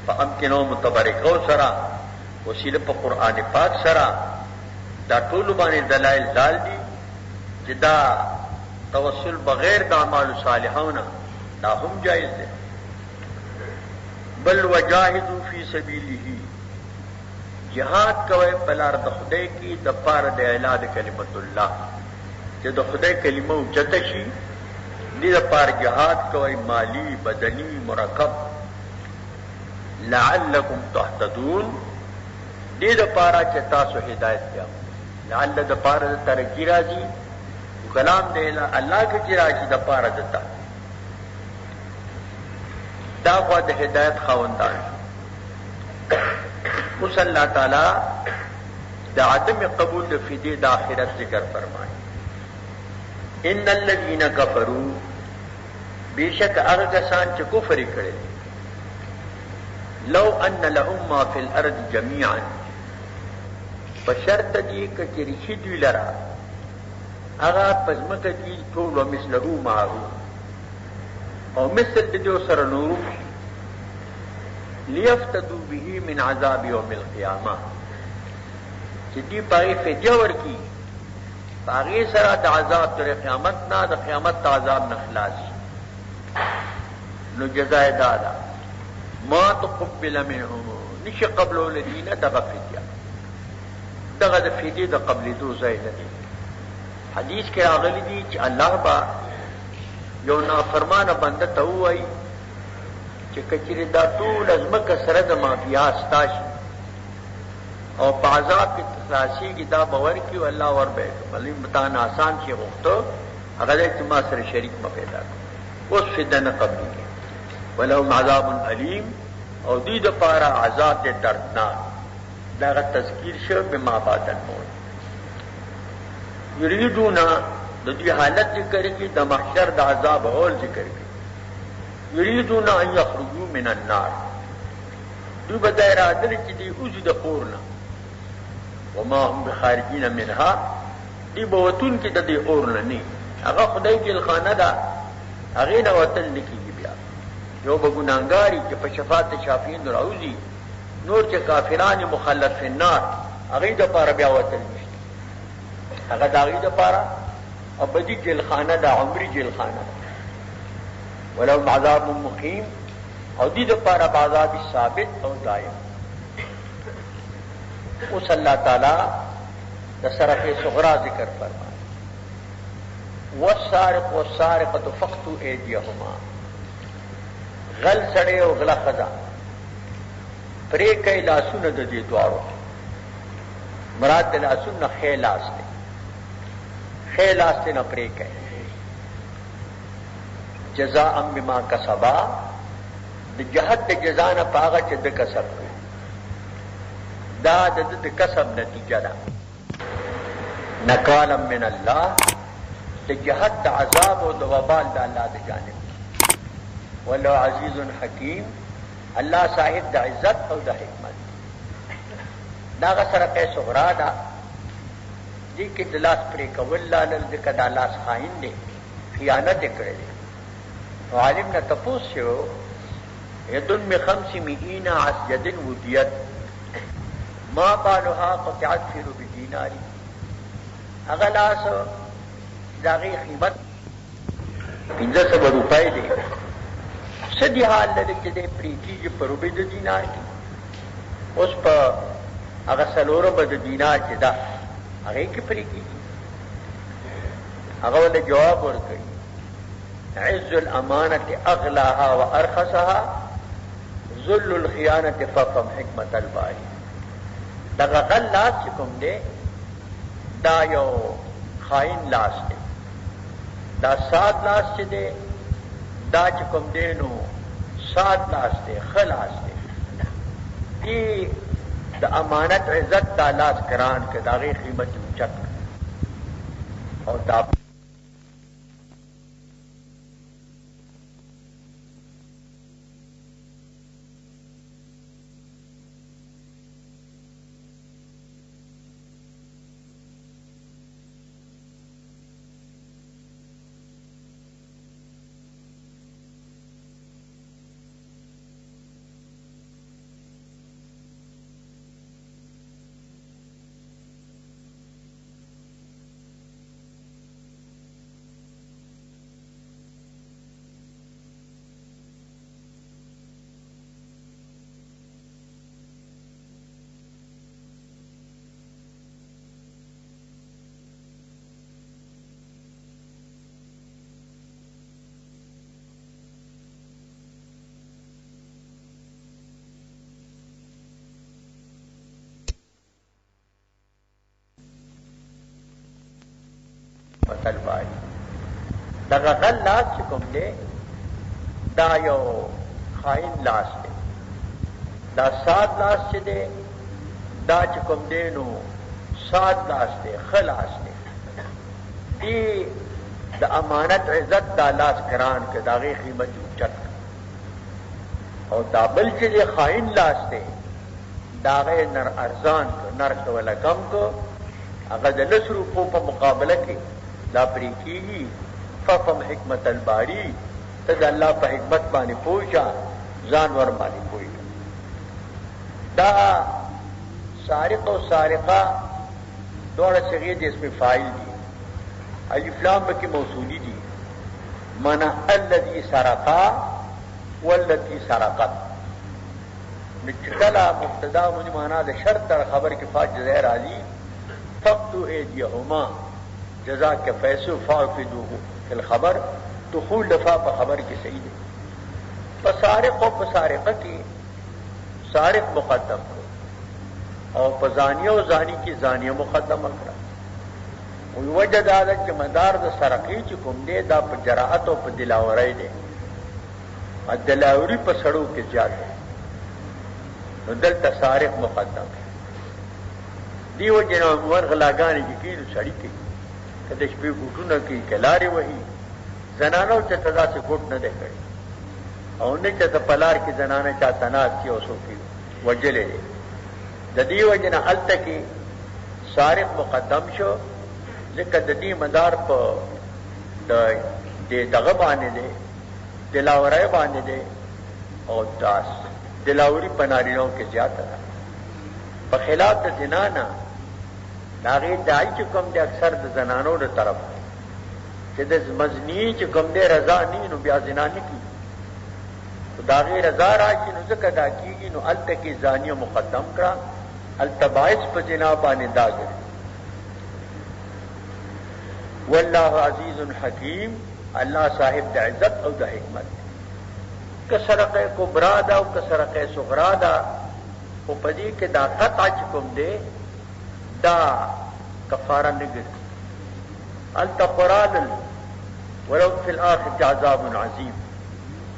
پا امکنو متبرکو سرا وسیلہ پا قرآن پاک سرا دا طول بانے دلائل دال دی جدا توسل بغیر دا اعمال صالحونا دا ہم جائز دے بل وجاہدو فی سبیلہی جہاد کوئے پلار د خدای کی د پار د اعلان کلمت الله چې د خدای کلمه اوچته شي دې د پار جهاد کوئے مالی بدنی مرکب لعلکم تهتدون دې د پارا چې تاسو هدایت یا لعل د پار د ترقی راځي کلام دې الله کې چې راځي د پار دتا دا خو د هدایت خوندان اس اللہ تعالی دا عدم قبول فدی دا آخرت ذکر فرمائے ان الذین کفروا بے شک اغکسان چا کفر کرے لو ان لهم ما فی الارض جميعا بشرط دی کچرشی دوی لرا اغا پزمک دی طول و مثلہو معہو او مثل دیو سر نورو لیفتدو به من عذاب یوم القیامہ چدی پاگی فدیہ ورکی پاگی سرا دا عذاب تر قیامت نا دا قیامت دا عذاب نخلاصی نو جزائے دادا ما تقبل منهم نش قبلو لدینا دغا فدیہ دغا دا فدیہ دا قبل دو زائد دی حدیث کے آغلی دی چی اللہ با یو نافرمان بندہ تاوائی چې کچری دا ټول ازمک سره د مافیا استاشي او په عذاب کې تخلاصي کې دا باور کې الله ور به بلې متان آسان شي غوښتو هغه دې ما سره شریک ما پیدا اوس فدنه قبل کې ولهم عذاب الیم او دې د پاره عذاب دې دردناک دا تذکیر شو به ما بعد الموت یریدون د دې حالت ذکر کې د محشر د عذاب اول ذکر کې یریدون ان یخرجوا من النار دو بدائر عدل چی دی اوزی دا اورنا وما هم بخارجین منها دی بوتون کی دا دی اورنا نی اگا خدای کی الخانه دا اغینا وطل نکی بیا یو بگنانگاری چی پا شفاعت شافین در اوزی نور چی کافران مخلط فی النار اغی دا پارا بیا وطل نشتی اگا دا اغی دا پارا ابدی جیل خانه دا عمری جیل خانه ولو عذاب مقیم او دې دپاره عذاب ثابت او دائم. اوس الله تعالی د سرقې صغرا ذکر فرمایي والسارق والسارقة فاقطعوا أيديهما غل سړی او غله ښځه پرې کوي لاسونه د دې دواړو مراد د لاسونه ښی لاس دی ښی لاس دی نه پرې کوي جزاء بما کسبا د جهت د جزا نه په هغه چې د کسب کوي دا د کسب نتیجه ده نکالا من الله د جهت د عذاب او د وبال د الله د جانب والله عزیز حکیم الله صاحب د عزت او د حکمت دا سرقه صغرا ده دې کې د لاس پرې کول لال د کدا لاس خائن دی خیانت کړی دی عالم نه تپوس شو یدن ب500 عسجد ودیت ما بالها قطعت فی ربع دیناری هغه لاس داغی قیمت 1500 روپے دی سدی حال لري چې د پریتی په ربع د دینار کې اوس په هغه سلوره به د دینار چې دا هغه کې پریتی هغه ول جواب ورکړي عز الامانه اغلاها وارخصها ذل الخيانه فقم حکمت الباری دغه غل لاس چې کوم دی دا یو خائن لاس دی دا سات لاس چې دی دا چې کوم دی نو سات لاس دی خلاص دی دی د امانت عزت دا لاس کران که داغی قیمت اوچت او دا الباری دغه غل لاس چې کوم دی دا یو خائن لاس دی دا سات لاس چې دی دا چې کوم دی نو سات لاس دی خلاص دی دی د امانت عزت دا لاس کران که داغی قیمت اوچت او دا بل چې دی خائن لاس دی داغی نر ارزان کو نرخ ولا کم کو هغه د 10 روپو په مقابله کې لا پریکیږي ففهم حکمت الباری ته د الله په حکمت باندې پوښا ځان ور باندې پوښا دا سارق او سارقه دوړه صيغه د اسم فاعل دي الف لام کې موصولی دي معنا الذي سرقا والتي سرقت نچکلا مبتدا مونږ معنا د شرط تر خبر کې فاج ظاهر علی فقطوا ايديهما جزا کے فیصو فاقدوه فی الخبر دخول دفاع په خبر کې صحیح دی پسارق او پسارقه کې سارق مقدم کړو او پزانیه او زانی کې زانیه مقدم کړو او وجه دا چې مدار د سرقې چې کوم دی دا په جراحت او په دلاورۍ دی ا دلاوري په سړو کې زیات دی نو دلته سارق مقدم دیو جنو ورغلاګانې کې کیلو سړی کې کله شپې ګوټونه کې کلاري وਹੀ زنانو چې تدا سے ګوټ نه کړي او نه چې په پلار کې زنانه چا تناس کې اوسو کې وجلې د دې وجنه الته کې سارق مقدم شو ځکه د دې مدار په دغه باندې دی دلاورای باندې دی او داس دلاوري پناریوں کې زیاته ده په خلاف د زنا نه داغه دای چې کوم د اکثر د زنانو له طرف چې د مزنی چې کوم دې رضا نی نو بیا زنا نه کی خدای رضا راشي نو ځکه دا کیږي نو الته کې زانی مقدم کړه التبائس په جنا باندې داګر والله عزیز حکیم الله صاحب د عزت او د حکمت کسرقه کبرا دا او کسرقه صغرا دا او پدې کې دا قطع کوم دې دا کفاره نګر التقرال ولو فی الاخرة عذاب عظیم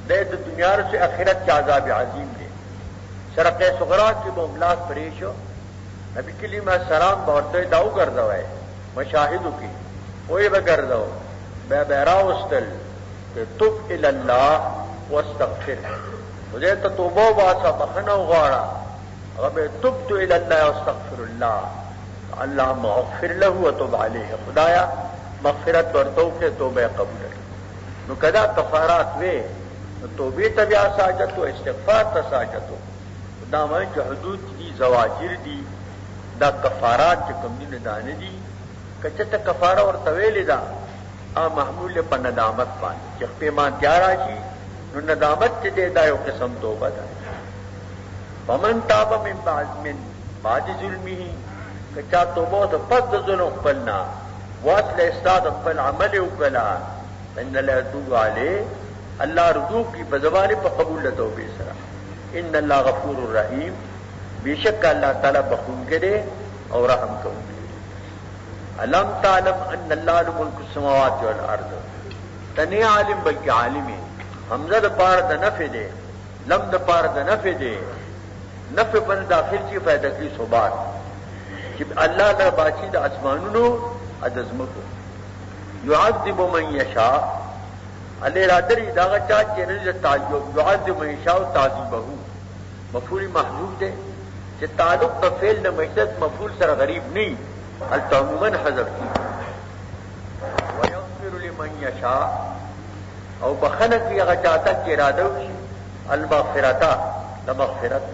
دے تو دنیا سے آخرت کے عذاب عظیم دے سرقه صغرا کی معاملات پریشو نبی کریم علیہ السلام بورتے داو گردو ہے مشاہدو کی وہی بگردو بے بیراوستل کہ تب الاللہ واستغفر مجھے تو توبو باسا بخنو غارا غبے تبتو الاللہ واستغفر اللہ اللہ مغفر له وتب علیہ خدایا مغفرت ورتو کے توبہ قبول نو کدا کفارات وے توبې ته بیا ساجت او استغفار ته ساجت دا مې چې حدود دي زواجر دي دا کفارات چې کوم دي نه دانه دي کچته کفاره ورته ویلې دا محمول په ندامت باندې چې پیمان تیار راشي نو ندامت چې دی دا یو قسم توبه ده ومن تاب من بعد ظلمه کچا توبه ته پس د ظلم خپلنا واصل استاد خپل عمل وکړه ان لا يتوب عليه اللہ رجوع کی بزبان پر قبول توبے سرا ان اللہ غفور الرحیم بے شک اللہ تعالیٰ بخون کے دے اور رحم کروں گے علم تعلم ان اللہ له ملک السماوات والارض تنی عالم بلکہ عالم ہے حمزہ د پار د نفع دے لم د پار د نفع دے نفع بن داخل کی فائدہ کی صوبات کہ اللہ له باچی د اسمانونو ادزمکو يعذب من يشاء علی رادری داغا چاہ چینل تعجب يعذب من يشاء تعذيبه مفعول محذوف دے کہ تعلق د فعل نہ مشدد مفعول سره غریب نہیں التعموما حذف کی ويغفر لمن يشاء او بخنه کی هغه چاہتا چې اراده وشي المغفرتا لمغفرت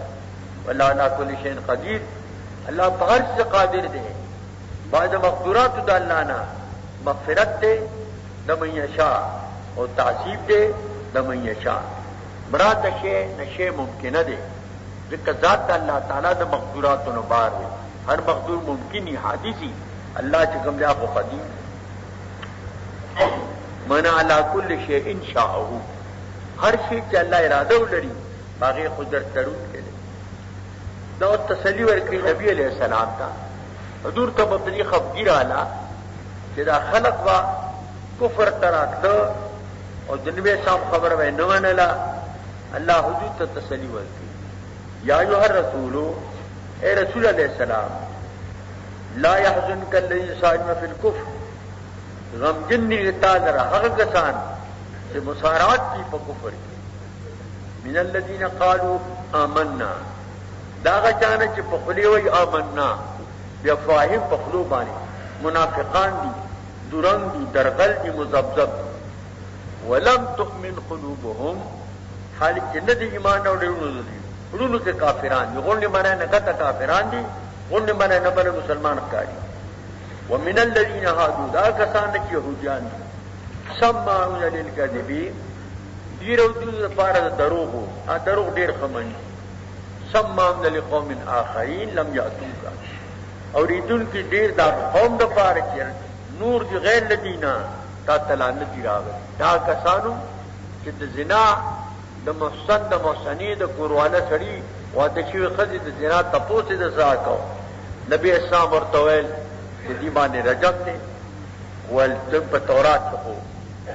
والله على كل شيء قدير الله په هر څه قادر دی بعد مقدورات د الله نه مغفرت دے لمن يشاء اور تعذیب دے لمن یشاء مراد شے نشے ممکن دے ذکر ذات اللہ تعالیٰ دا مقدورات و نبار دے ہر مقدور ممکنی حادثی اللہ چکم لیا کو قدیم من علی کل شیء شاءہو ہر شیء چا اللہ ارادہ لڑی باغی قدرت ترون کے لئے دا تسلی ورکری نبی علیہ السلام تا حضور تا مبتلی خفگیر آلا کہ دا خلق وا کفر تراکتا اور جنبی صاحب خبر میں نوانلا اللہ حدود تا تسلی ورکی یا ایوہ الرسولو اے رسول علیہ السلام لا يحزنک الذی صادم فی الکفر غم جنی غتال را حق کسان سے مسارات کی پا کفر کی من الذین قالوا آمنا داغا چانا چی پخلیوی آمنا بیافواہم پخلو بانی منافقان دی درنگ دی درغل دی مزبزب دی ولم تؤمن قلوبهم حالک جنت ایمان اور رونو کے کافران دی غن مانا نکتا کافران دی غن مانا نبر مسلمان کاری ومن الذین هادوا دا کسان کی یہودیان دی سمعون للکذبین دیر او دیر پارا دروغو دروغ دیر خمنی سمعون لقوم آخرین لم یاتوکا اور ایدن کی دیر دا قوم دا پارا چیر نور دی غیر لدینا تا تلانتی راغل دا کسانو چې د زنا د محسن د محسنی د کورواله سړي واده شوی خزي د زنا تپوسې د ساکو نبی اسلام ورته ویل چې دی باندې رجم دی ول په تورات څخه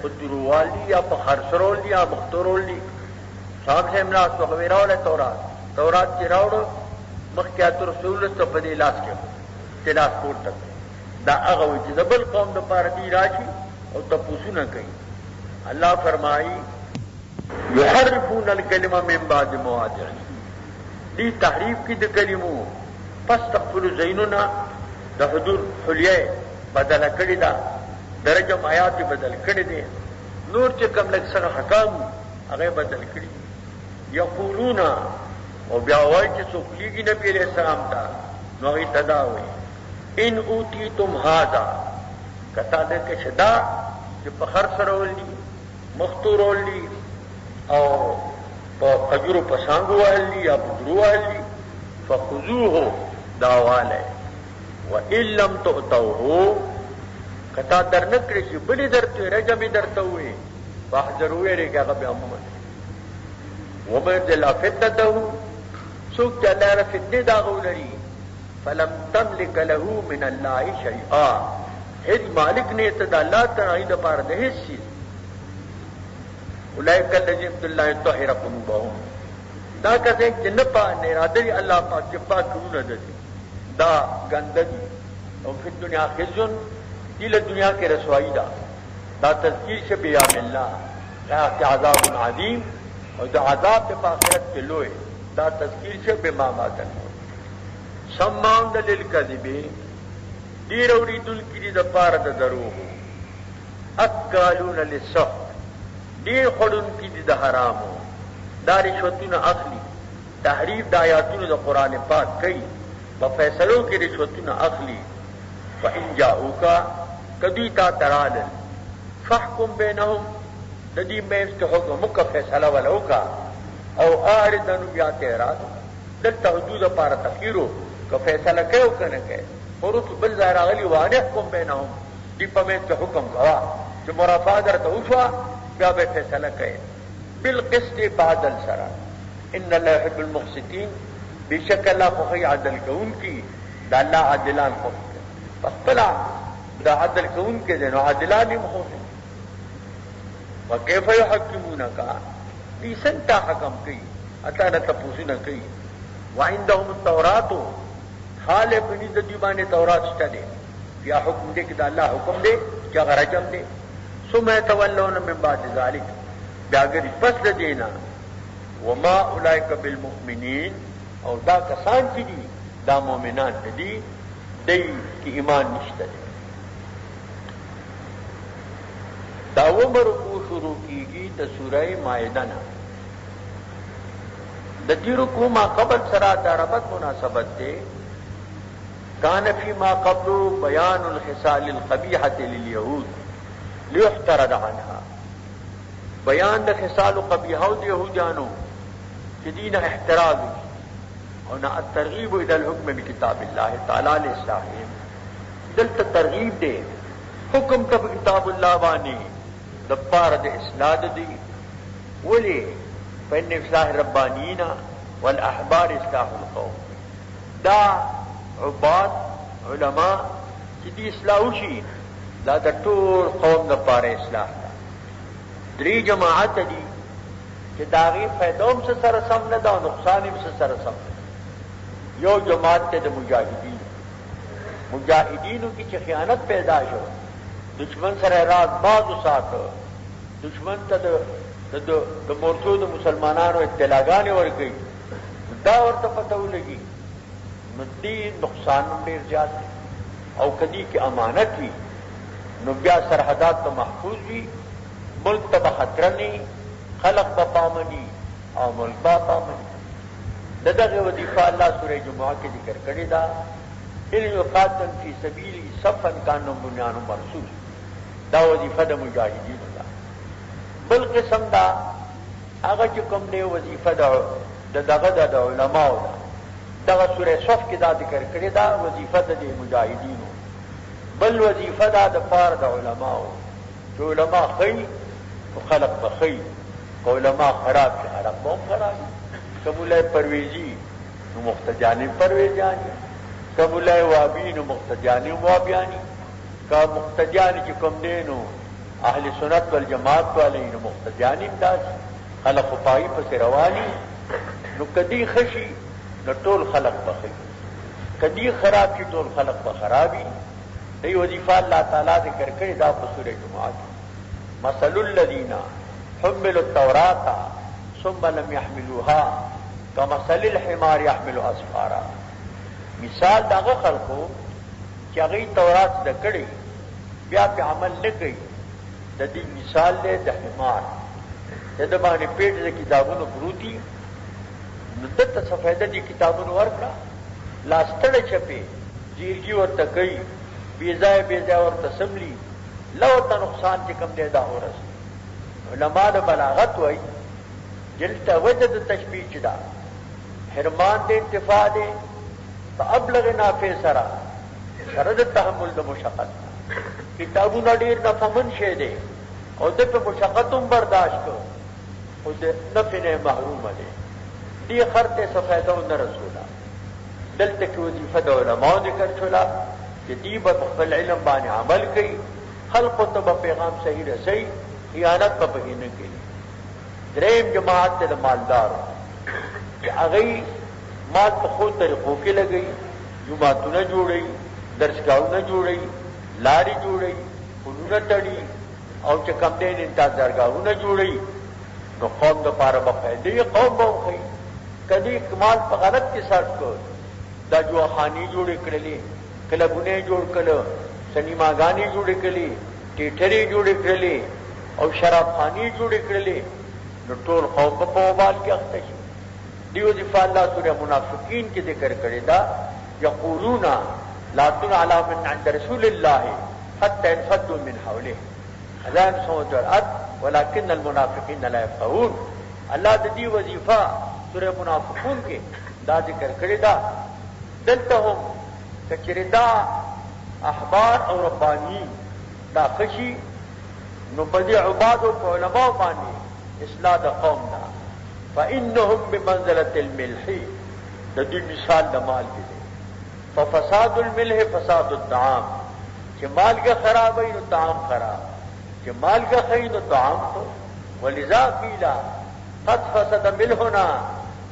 په دروالي یا په خرسرول یا مختورول دي صاحب سے املاس تو غویراول تورات چې راوړو مخکې رسول ته په دې لاس کې تلاس پورته دا هغه چې د بل قوم د پاره دی راشي او تپوسو نہ کہیں اللہ فرمائی یحرفون الکلمہ من بعد مواضعہ دی تحریف کی دی کلموں پس تقفل زیننا دا حضور حلیہ بدل کردی دا درجم آیات بدل کردی دے نور چکم لگ سر حکام اگے بدل کردی یقولون او بیاوائی چی سکلیگی نبی علیہ السلام تا نوغی تداوئی ان اوتی تم ہادا کتا دے کہ شدا چې په خر سره ولي مختور ولي او په قجرو په سانګو ولي یا په درو ولي فخذوه داواله وان لم تؤتوه کتا در نکړي چې بلی درته رجمې درته وي واحذروا یې هغه به عموما ومن ذل فتنته سوق جلال فتنه دا غولري فلم تملك له من الله شيئا هیڅ مالک نه ته د الله تعالی د پاره د هیڅ شي اولئک الذین الله طاهر قلوبهم دا کته جنت نه رادري الله پاک چې پاکونه دي دا ګندګي او په دنیا خزن دله دنیا کې رسوایی دا تذکیر شه بیان الله دا عذاب عظیم او دا عذاب په آخرت کې لوی دا تذکیر شه بما ماتن سماون للکذب دیر اوریدل کی د پاره د دروغ اکالون للسحت دیر خورن کی د حرامو دا رشوتونه اخلي تحریف د آیاتونو د قران پاک کوي په فیصلو کې رشوتونه اخلي فإن جاءوك کدی تا ترال فحكم بينهم د دې مېز ته حکم وکړه فیصله ولوکا او اردن بیا اعتراض دلته حدود لپاره تخیرو که فیصله کوي او کنه کوي ورته بل ځای راغلی وانه حکم بینهم دې په مېز ته حکم کوا چې مرافعه درته وشو بیا به فیصله کوي بالقسط بعدل سرا ان الله يحب المقسطين بشک الله خو عدل کوونکی دا الله عادلان خو فطلع دا عدل کوونکی دی نو عادلان مخو وكيف يحكمونك دي سنتا حکم کوي اته نه تاسو نه کوي وعندهم التوراۃ حال بني د دې باندې تورات شته دي بیا حکم دې کې دا الله حکم دې چې غرجم دې ثم يتولون من بعد ذلك بیاګری پس د دینا وما اولئک بالمؤمنین او دا کسان چې دي دا مؤمنان دي دې کې ایمان نشته دي دا عمر کو شروع کیږي د سوره مائده نه د دې رکوع ما قبل سره د ربط مناسبت ده کان فی ما قبل بیان الخصال القبیحه لليهود ليحترد عنها بیان د خصال قبیحه د يهودانو چې دین احتراز او نه الترغیب الى الحكم بكتاب الله تعالی لصاحب دلته ترغیب ده حکم ته کتاب الله باندې د پاره د اصلاح دي ولي فإن إصلاح الربانيين والأحبار إصلاح القوم دا عباد علماء چې دي اصلاح شي دا د ټول قوم د پاره اصلاح ده درې جماعت دي چې داغي فائدوم سره سم نه دا نقصان هم سره سم یو جماعت ته د مجاهدینو کې چې خیانت پیدا شو دشمن سره راز باز ساتو دشمن ته د مورچو د مسلمانانو اطلاعات ورکړي دا ورته پته ولګي نو دې نقصان ډیر زیات او کدی کې امانت وي نو بیا سرحدات ته محفوظ وي ملک ته خطر نه خلق په پامني او ملک په پامني دغه وظیفه الله سورې جمعه کې ذکر کړی دا ان یقاتل فی سبیل صفا کانوا بنیان مرصوص دا وظیفه د مجاهدین ده بل قسم دا هغه چې کوم دی وظیفه دغه د علماء ده دغه سورې صف کې دا ذکر کړی دا وظیفه د مجاهدینو بل وظیفه دا د فار د علماء چې علماء خي او خلق بخي علماء خراب چې خلق هم خراب کمولای پرویزی نو مختجانی پرویزانی کمولای وابی نو مختجانی وابیانی کا مختجانی چې کوم دینو اهل سنت والجماعت والے نو مختجانی امداد خلق پای په رواني نو کدی خشي نو ټول خلق بخي کدی خراب کی ټول خلق په خرابي دی وظیفه الله تعالی ذکر کړی دا په سورې جمعه مثل الذين حملوا التوراة ثم لم يحملوها كمثل الحمار يحمل اسفارا مثال داغه خلقو چې هغه تورات د کړي بیا په عمل نه کوي د دې مثال له د حمار د باندې پیټ د کتابونو پروتي نو دته سفیده دي کتابونو ورکړه لاستړه چپی جیرګي ورته کوي بیځای ورته سملی لو ته نقصان چې کوم دی دا ورسي. علما د بلاغت وایي دلته وجه د تشبیه چې دا حرمان د انتفاع دی په ابلغ نافع سره د تحمل د مشقت. کتابونه ډېر نفهمن شی دی او د په مشقت هم برداشت کړو او د نفع نه محروم دی. دې خرته څه فایده نه رسوله. دلته کې وظیفه د علماء ذکر شوله چې دې په خپل علم باندې عمل کوي، خلق ته به پیغام صحیح رسي، خیانت به پکې نه کوي. دریم جماعت د مالدار چې هغه مال په خو طریقو کې لګي، جماعتونه جوړي، درسګاهونه جوړي، لاري جوړي، پلونه تړي او چې کم دین انتظارګاهونه جوړي. نو قوم د پاره به فائدې قوم به وخی. کدی کمال په غلط کې سرټ کو دا جوخانی جوړ کړلې، کلبونه جوړ کړل، سینماګانی جوړ کړلې، ټیټری جوړ کړلې او شرابخانی جوړ کړلې. نو ټول قوم په وبال کې اخته شي. دیو ذی الله سورہ منافقین کې ذکر کړی دا یقولون لا تنعلى من عند رسول الله حتى ينفضوا من حوله اذان سوجرات ولكن المنافقين لا يفقهون. الله د دې وظیفه سورہ منافقون کې دا ذکر کړی دا. دلته هم کچریدا احبار او ربانی دا خشي نو بدی عباد او علماء باندې اصلاح د قوم دا. فانهم بمنزله الملح د دې مثال د مال دی. ففساد الملح فساد الطعام. چې مالګه خراب وي نو طعام خراب، چې مالګه خي نو طعام خو. ولذا قيل قد فسد ملحنا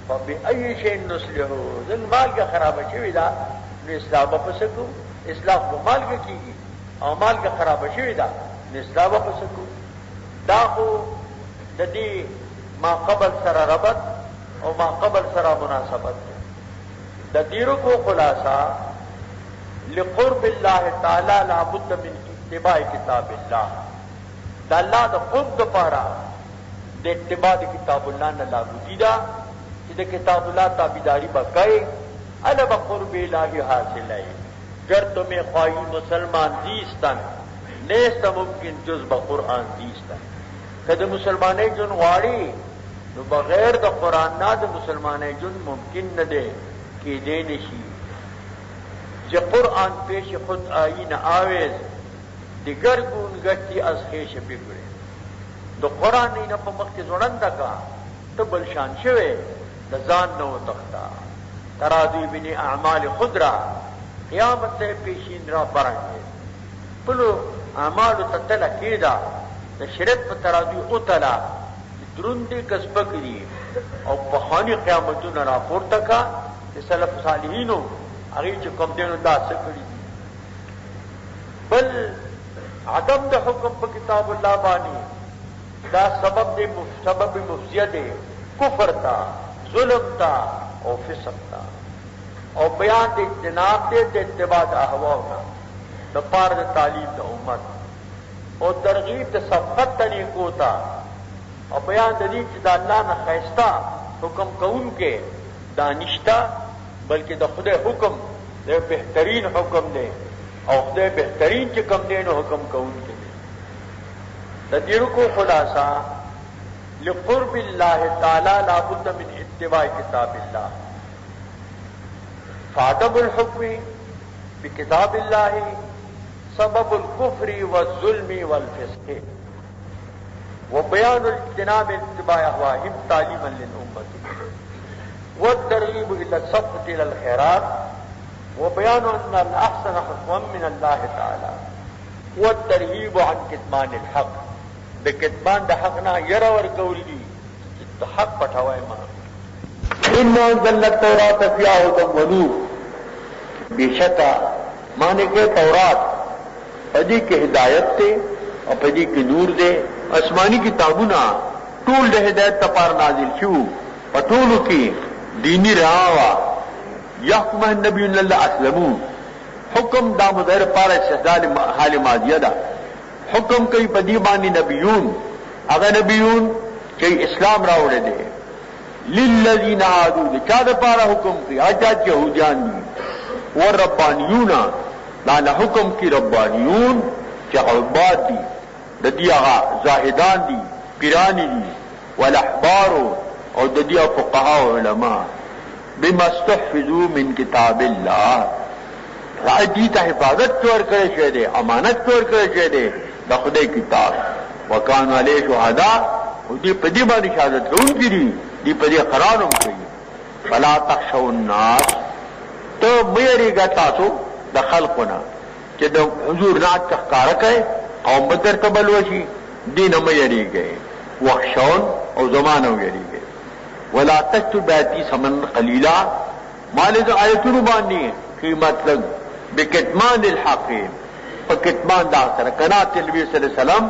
فبأي شيء نصلحه. ځن مالګه خراب شوی دا نو اصلاح به پسکو. اصلاح په مالګه کیږي او مالګه خراب شوی دا نو اصلاح به پسکو. دا خو د دې ما قبل سره ربط او ما قبل سره مناسبت ده. د دیرو کو خلاصہ لقرب الله تعالی لا بد من اتباع کتاب الله. د الله د قرب لپاره د اتباع کتاب الله نه لاګو دي دا چې د کتاب الله تابعداري وکړي الا بقرب الهی حاصلای. گر تمہیں خواہی مسلمان زیستن نیست ممکن جز بقرآن زیستن. کده مسلمانې جون غواړي نو بغیر د قرآن نه د مسلمانې جون ممکن نه دی کې دې نشي. چې قرآن پیش خود آیین آویز دیگر گون گشتی از خیش بگڑے. دو قرآن نه په مخ کې ځوړنده کا ته بل شان شوه د ځان نو تختا. ترادوی بنی اعمال خضرا قیامت ته پیشین را برانګي. پلو اعمال تتل کیدا د شرط په ترادوی او تعالی دروندې کسب کړي او په خاني قیامتونو را پورته کا. د سلف صالحینو هغه چې کوم دینو دا څه کړی. بل عدم د حکم په کتاب الله باندې دا سبب مفسد دی، کفر تا، ظلم تا او فسق تا. او بیان د اجتناب دے د اتباع د احواؤنا د پار د تعلیم د امت او ترغیب د صفحت طریقو تا. او بیان د دې چې د الله نه خیستا حکم کون کې دانشتا بلکې د خدای حکم د بهترین حکم دی او خدای بهترین چې کوم دی نو حکم کون کې. د دې کو خلاصہ لقرب الله تعالی لا بد من اتباع کتاب الله. فعدم الحكم بكتاب الله سبب الكفر والظلم والفسق وبيان الاجتناب اتباع اهواهم تعليما للامه والترغيب الى الصفة الى الخيرات وبيان ان الاحسن حكما من الله تعالى والترهيب عن كتمان الحق. بكتمان د حقنا يرى ورکول دي چې حق پټوي ما. ان انزلنا التوراة فيها هدى ونور. بیشکا مانے کے تورات پدی کے ہدایت تے اور پدی کے نور دے. آسمانی کتابونه ټول د هدایت لپاره نازل شو په ټولو کې دینی راوا. يحكم النبي الله اسلموا حکم دا مدر پار استدلال حال ماضیه دا. حکم کوي په دی باندې نبیون هغه نبیون چې اسلام راوړل دي. للذین عادوا چا د پاره حکم کوي اجا يهوديان دي. ور ربانيون لا حکم کی ربانيون چې عباد دي د دې هغه زاهدان دي پیرانی دي والاحبار او د دې فقها او علما بما استحفظوا من کتاب الله راځي دې ته حفاظت ورکړي شه دي امانت ورکړي شه دي د خدای کتاب وکانو علی شهدا او دې په دې باندې شهادت کوونکي دي دې په دې قرارم کوي فلا تخشوا الناس تو مېریږه تاسو د خلقونه چې د حضور نات ښکارا کوي قوم بدر قبل وشي دین مېریږي وخشون او زمانه مېریږي ولا تشتباتی سمن قلیلا مال ذ آیتونو باندې قیمت لګ بکتمان الحق فکتمان دا سره کنات نبی صلی الله علیه وسلم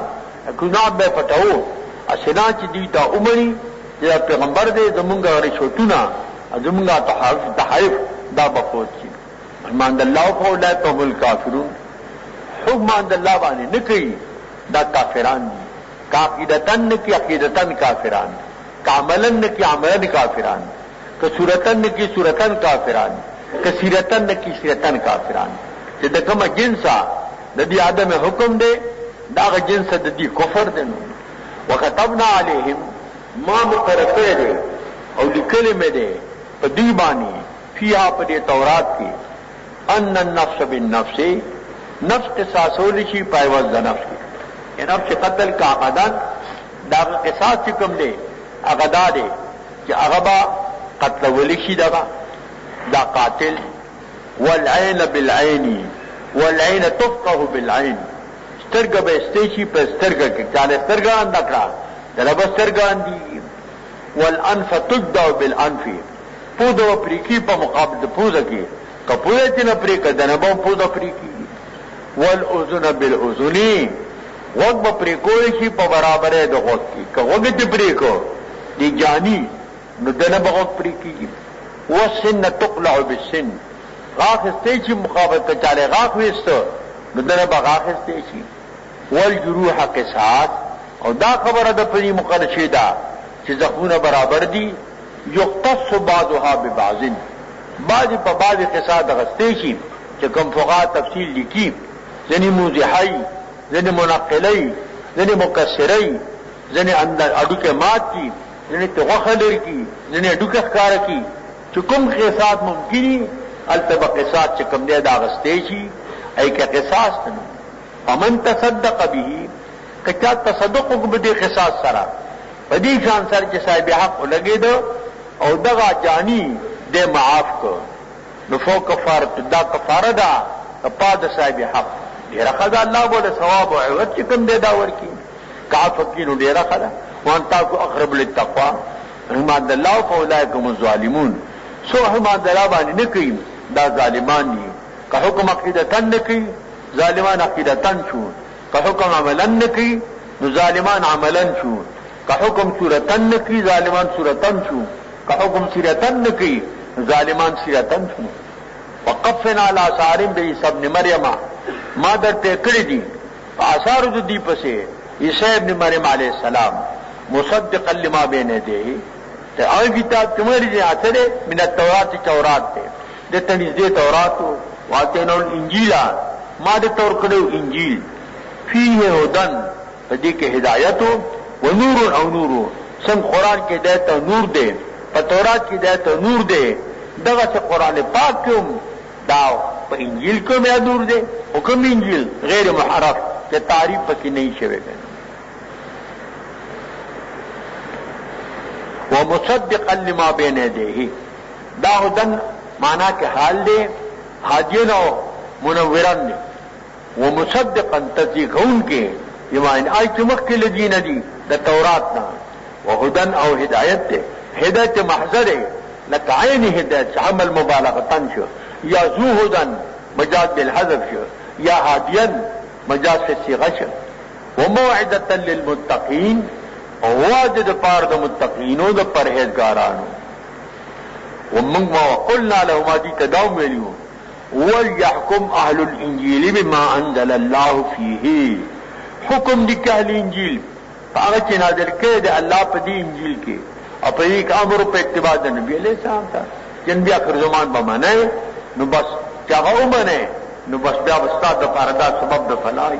کنا به پټاو اسنا چې دی تا عمرې چې پیغمبر دې زمونږه رشوتونه زمونږه تحریف دا بخوت شي فرمان الله فولای هم الکافرون حکم الله باندې نه کوي دا کافران دي عقیدتن کی عقیدتن کافران کاملن کی عملن کافران کصورتن کی صورتن کافران کثیرتن کی سیرتن کافران چې د کومه جنسا د دې ادم حکم دی دا جنس د دې کفر دی وكتبنا عليهم ما مقرر دی او لیکل مې دی په دې باندې فيها په دې تورات کې ان النفس بالنفس نفس قصاصول شي پایوز د نفس کې نفس قتل کا عقدان دا قصاص چې کوم دی عقدا دی چې هغه با قتل ولي شي دا قاتل والعين بالعين والعين تفقه بالعين سترګه به استېشي په سترګه کې چاله سترګه اندکړه دلته سترګه اندي والانف تجدع بالانف پودو پریکی په مقابل د پوزه کې کپوزه چې نه پریکه دنه به پوزه پریکی والاذن بالاذن وغ به پریکول شي په برابرې د غوږ کې که غوږ دې پریکو دی جانی نو دنه به غوږ پریکيږي والسن تقلع بالسن غاخ استېچی مقابل ته چاله غاخ وېستو نو دنه به غاخ استېچی والجروح قصاص او دا خبره د پری مقرر شي دا چې زخمونه برابر دي یختص بعضها ببعض بعض په بعض قصاص غستېشي چې کوم فقها تفصیل لیکي ځنی موضحي ځنی منقلي ځنی مکسري ځنی اندر اډوکه مات کی ځنی توغه لري ځنی اډوکه ښکار کی چې کوم قصاص ممکني التبق قصاص چې کوم دی دا غستېشي ای که قصاص نه فمن تصدق به کچا تصدق به دې قصاص سره په دې شان سره چې صاحب حق لګید او دغه جانی دې معاف کو نو فوق کفاره دا کفاره ده په د صاحب حق ډیر خدای الله بوله ثواب او عوض چې کوم دې دا ورکی کافکینو ډیر خدای وان تاسو اقرب للتقوا رحمت الله فاولئکم الظالمون سو رحمت الله باندې نه کوي دا ظالمان دي که حکم عقیدتن نه کوي ظالمان عقیدتن شو که حکم عملن نه کوي نو ظالمان عملن شو که حکم صورتن نه کوي ظالمان صورتن شو که حکم سیرتن نه کوي ظالمان سیرتن شو وقفنا على آثار بعیسی ابن مریم ما درته کړی دي آثار د دې پسې عیسی ابن مریم علیه السلام مصدقا لما بین یدیه ته هغه کتاب تمہاری دي اثر من التورات تورات ته د تنزیه تورات واتینو انجیل ما د تور کړو انجیل فيه هدن پدې کې هدایت او نور او نور سم قران کې دته نور دی په تورات کې دته نور دی دغه چې قران پاک کوم دا په انجیل کې مې نور دی او کوم انجیل غیر محرف چې تعریف پکې نه شوی دی ومصدقا لما بين يديه دا هدن معنا کې حال دی حاجن او منورن دی ومصدقا تصدیقون کې ایمان آی چې مخکې لدین دي د تورات نه وهدن او هدایت دی هدایت محضر لك عین هدایت عمل مبالغه شو یا ذو هدن مجاز بالحذف شو یا هاديا مجاز الصيغه شو وموعظه للمتقين او واجد پار د متقین او د پرهیزګارانو ومن ما قلنا لهم دي تداوم ویلو وليحكم اهل الانجيل بما انزل الله فيه حکم دي اهل انجیل هغه چې نازل کړي د الله په دې انجیل کې او په یک امر په اتباع د نبی علیہ السلام ته جن بیا اخر زمان به منه نو بس هغه ومنه نو بس بیا استاد د پردا سبب د فلاحي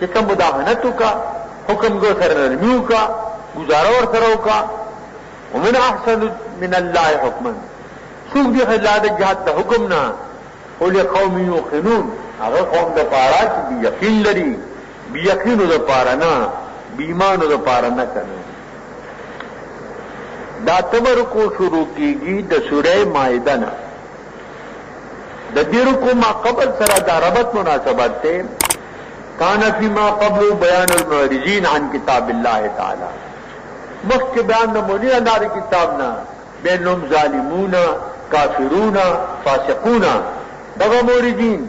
چې ته مداهنت وکړه، حکم کو سره نرمي وکړه، گزاره ور سره وکړه. ومن احسن من الله حکما، څوک دی الله د جهاد د حکم نه او لقوم یوقنون، هغه قوم د پاره چې یقین لري، بی یقینو د پاره نه، بی ایمانو د پاره نه کنه. دا تبرکو شروع کیږي د سوره مائده نه. د دې رکو ما قبل سره دا ربط مناسبت ده. کان فی ما قبل بیان المعرضین عن کتاب الله تعالی، مخک بیان د مونږه د کتاب نه بینهم ظالمون کافرون فاسقون. دغه معرضین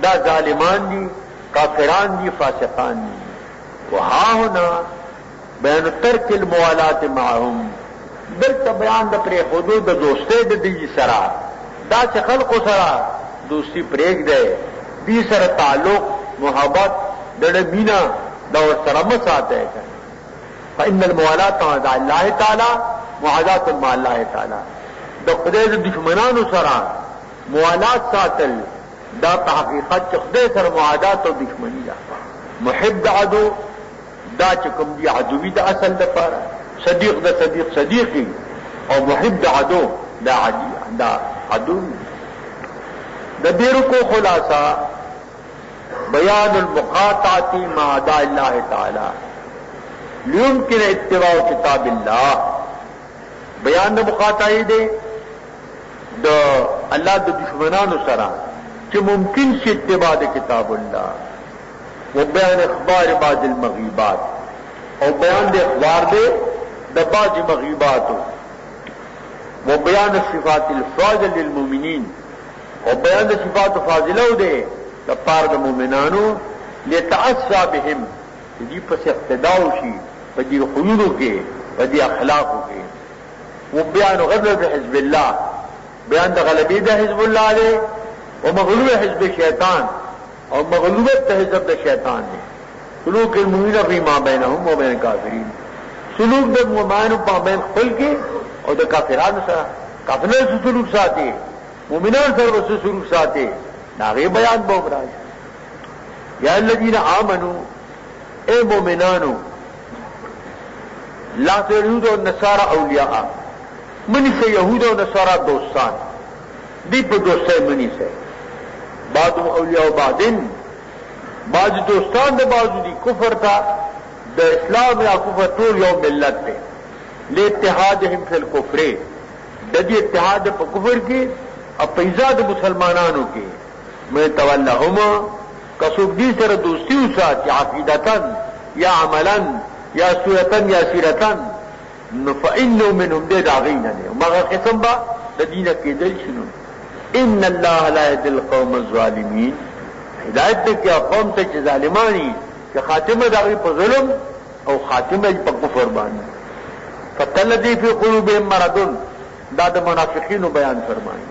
دا ظالمان دي، کافران دي، فاسقان دي. وها هنا بیان ترک الموالات معهم، دلته بیان د پرې حدود د دوستۍ د دې سره، دا چې خلقو سره دوستی پرېږ دی، دې سره تعلق محبت دړه مینا دا ورسره مساته کوي. فإن الموالات مع الله تعالی معادات مع الله تعالی، د خدای د دشمنانو سره موالات ساتل دا په حقیقت چې خدای سره معادات او دشمنی ده. محب د عدو دا چې کوم دی عدوی د اصل د پاره، صدیق د صدیق صدیقی، او محب د عدو دا عدو. د دیرو کو خلاصہ بیان المقاطعة مع اعداء الله تعالی لیمکن اتباع کتاب اللہ. بیان د مقاطعه دے د الله د دشمنانو سره چې ممکن شي اتباع د کتاب الله، و بیان اخبار بعض المغیبات، او بیان د اخبار دے د بعض مغیباتو، و بیان صفات الفاضل للمؤمنین، او بیان د صفات فاضلو دے د پاره د مؤمنانو، لتعصى بهم دې پس اقتداء شي په دې خلونو کې، په دې اخلاقو کې. و بیان غلبه حزب الله، بیان د غلبې د حزب الله دی، او مغلوب حزب شیطان، او مغلوبت د حزب د شیطان دی. سلوک المؤمنین فيما بينهم وبين الكافرين، سلوک د مؤمنانو په بین خپل کې او د کافرانو سره، کافرانو سره سلوک ساتي، مؤمنانو سره سلوک ساتي، داغه بیان به راځي. یا الذین آمنو، اے مومنانو، لا تريدوا یهود و نصارى اولیاء، منی سے یہود و نصارى دوستان، دی په دوستۍ منی سے بعض اولیاء و بعضن، بعض دوستان د بعض دی کفر تا د اسلام یا کفر ټول یو ملت ته، لاتحادهم فی الکفر، د دې اتحاد په کفر کې او په ایجاد مسلمانانو کې. مې تولهم کسوب دي سره دوستی وساتي، عقیدتن یا عملن یا صورتن یا سیرتن، فإنه منهم دې داغین نه مغه قسم با د دینه کې دل شنو. ان الله لا يهدي القوم الظالمين، هدایت دې کې قوم ته چې ظالمانی، چې خاتمه دغه په ظلم او خاتمه په کفر باندې. فتلذي في قلوبهم مرض، دا د منافقینو بیان فرمایي.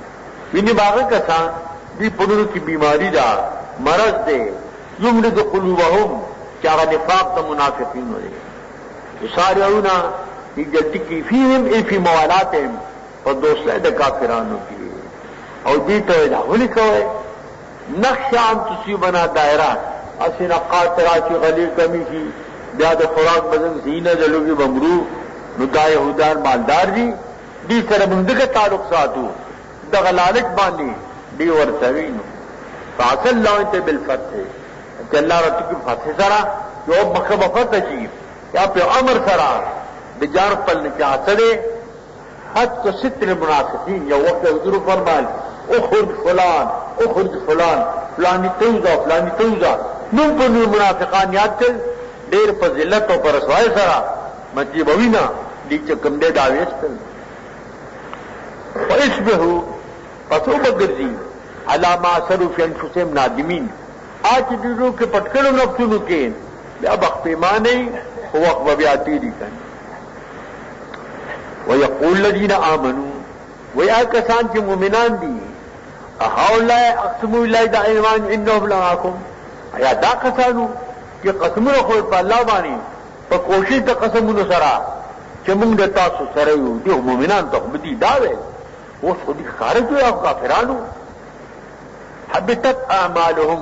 ویني باغه کسان دی پدونو کی بیماری دا، مرض دے، یمرض قلوبهم، چاہا نفاق دا منافقین ہو دے. یسارعونا دی جلدی کی فیہم ای فی موالاتهم، اور دوستہ دا کافرانو کی. او دیتا ہے داولی کوئے نقشان تصیبنا دائرہ، اسی نقات تراشی غلی کمی کی، بیاد خوراک بزنگ زینہ جلوگی بمرو، ندا یہودان مالدار دی سر مندگ تعلق ساتو، دا غلالک باندی دی ورسوینو. فاصل اللہ انتے بالفتح، کہ اللہ رب کی فتح سرا جو مکہ فتح چی یا پہ عمر سرا بجار پل نکا سڑے حد کو ستر منافقین یا وقت حضور فرمال اخرج فلان اخرج فلان، فلانی توزا فلانی توزا، نم پر نور منافقان یاد کر دیر پر ذلت و پر رسوائے سرا مجیب اوینا دی چکم دے داویس کر. فاسبحوا، پسو بگرزی علامہ اثروا فی انفسهم نادمین، آج دیروں کے پٹکڑوں نفسونو کے بیا بخپیمان نہیں وقت ببیاتی دی کن. ویقول الذین آمنوا، ویا کسان چی مومنان دی، احاولائی اقسموا اللہ دا ایمان انہم لغاکم، ایا دا کسانو کہ قسمونو خوی پا اللہ بانی پا کوشش دا قسمونو سرا چی مونگ دا تاسو سرائیو دیو مومنان تخبتی داوے وہ خودی خارج ہویا کافرانو. حبتت اعمالهم،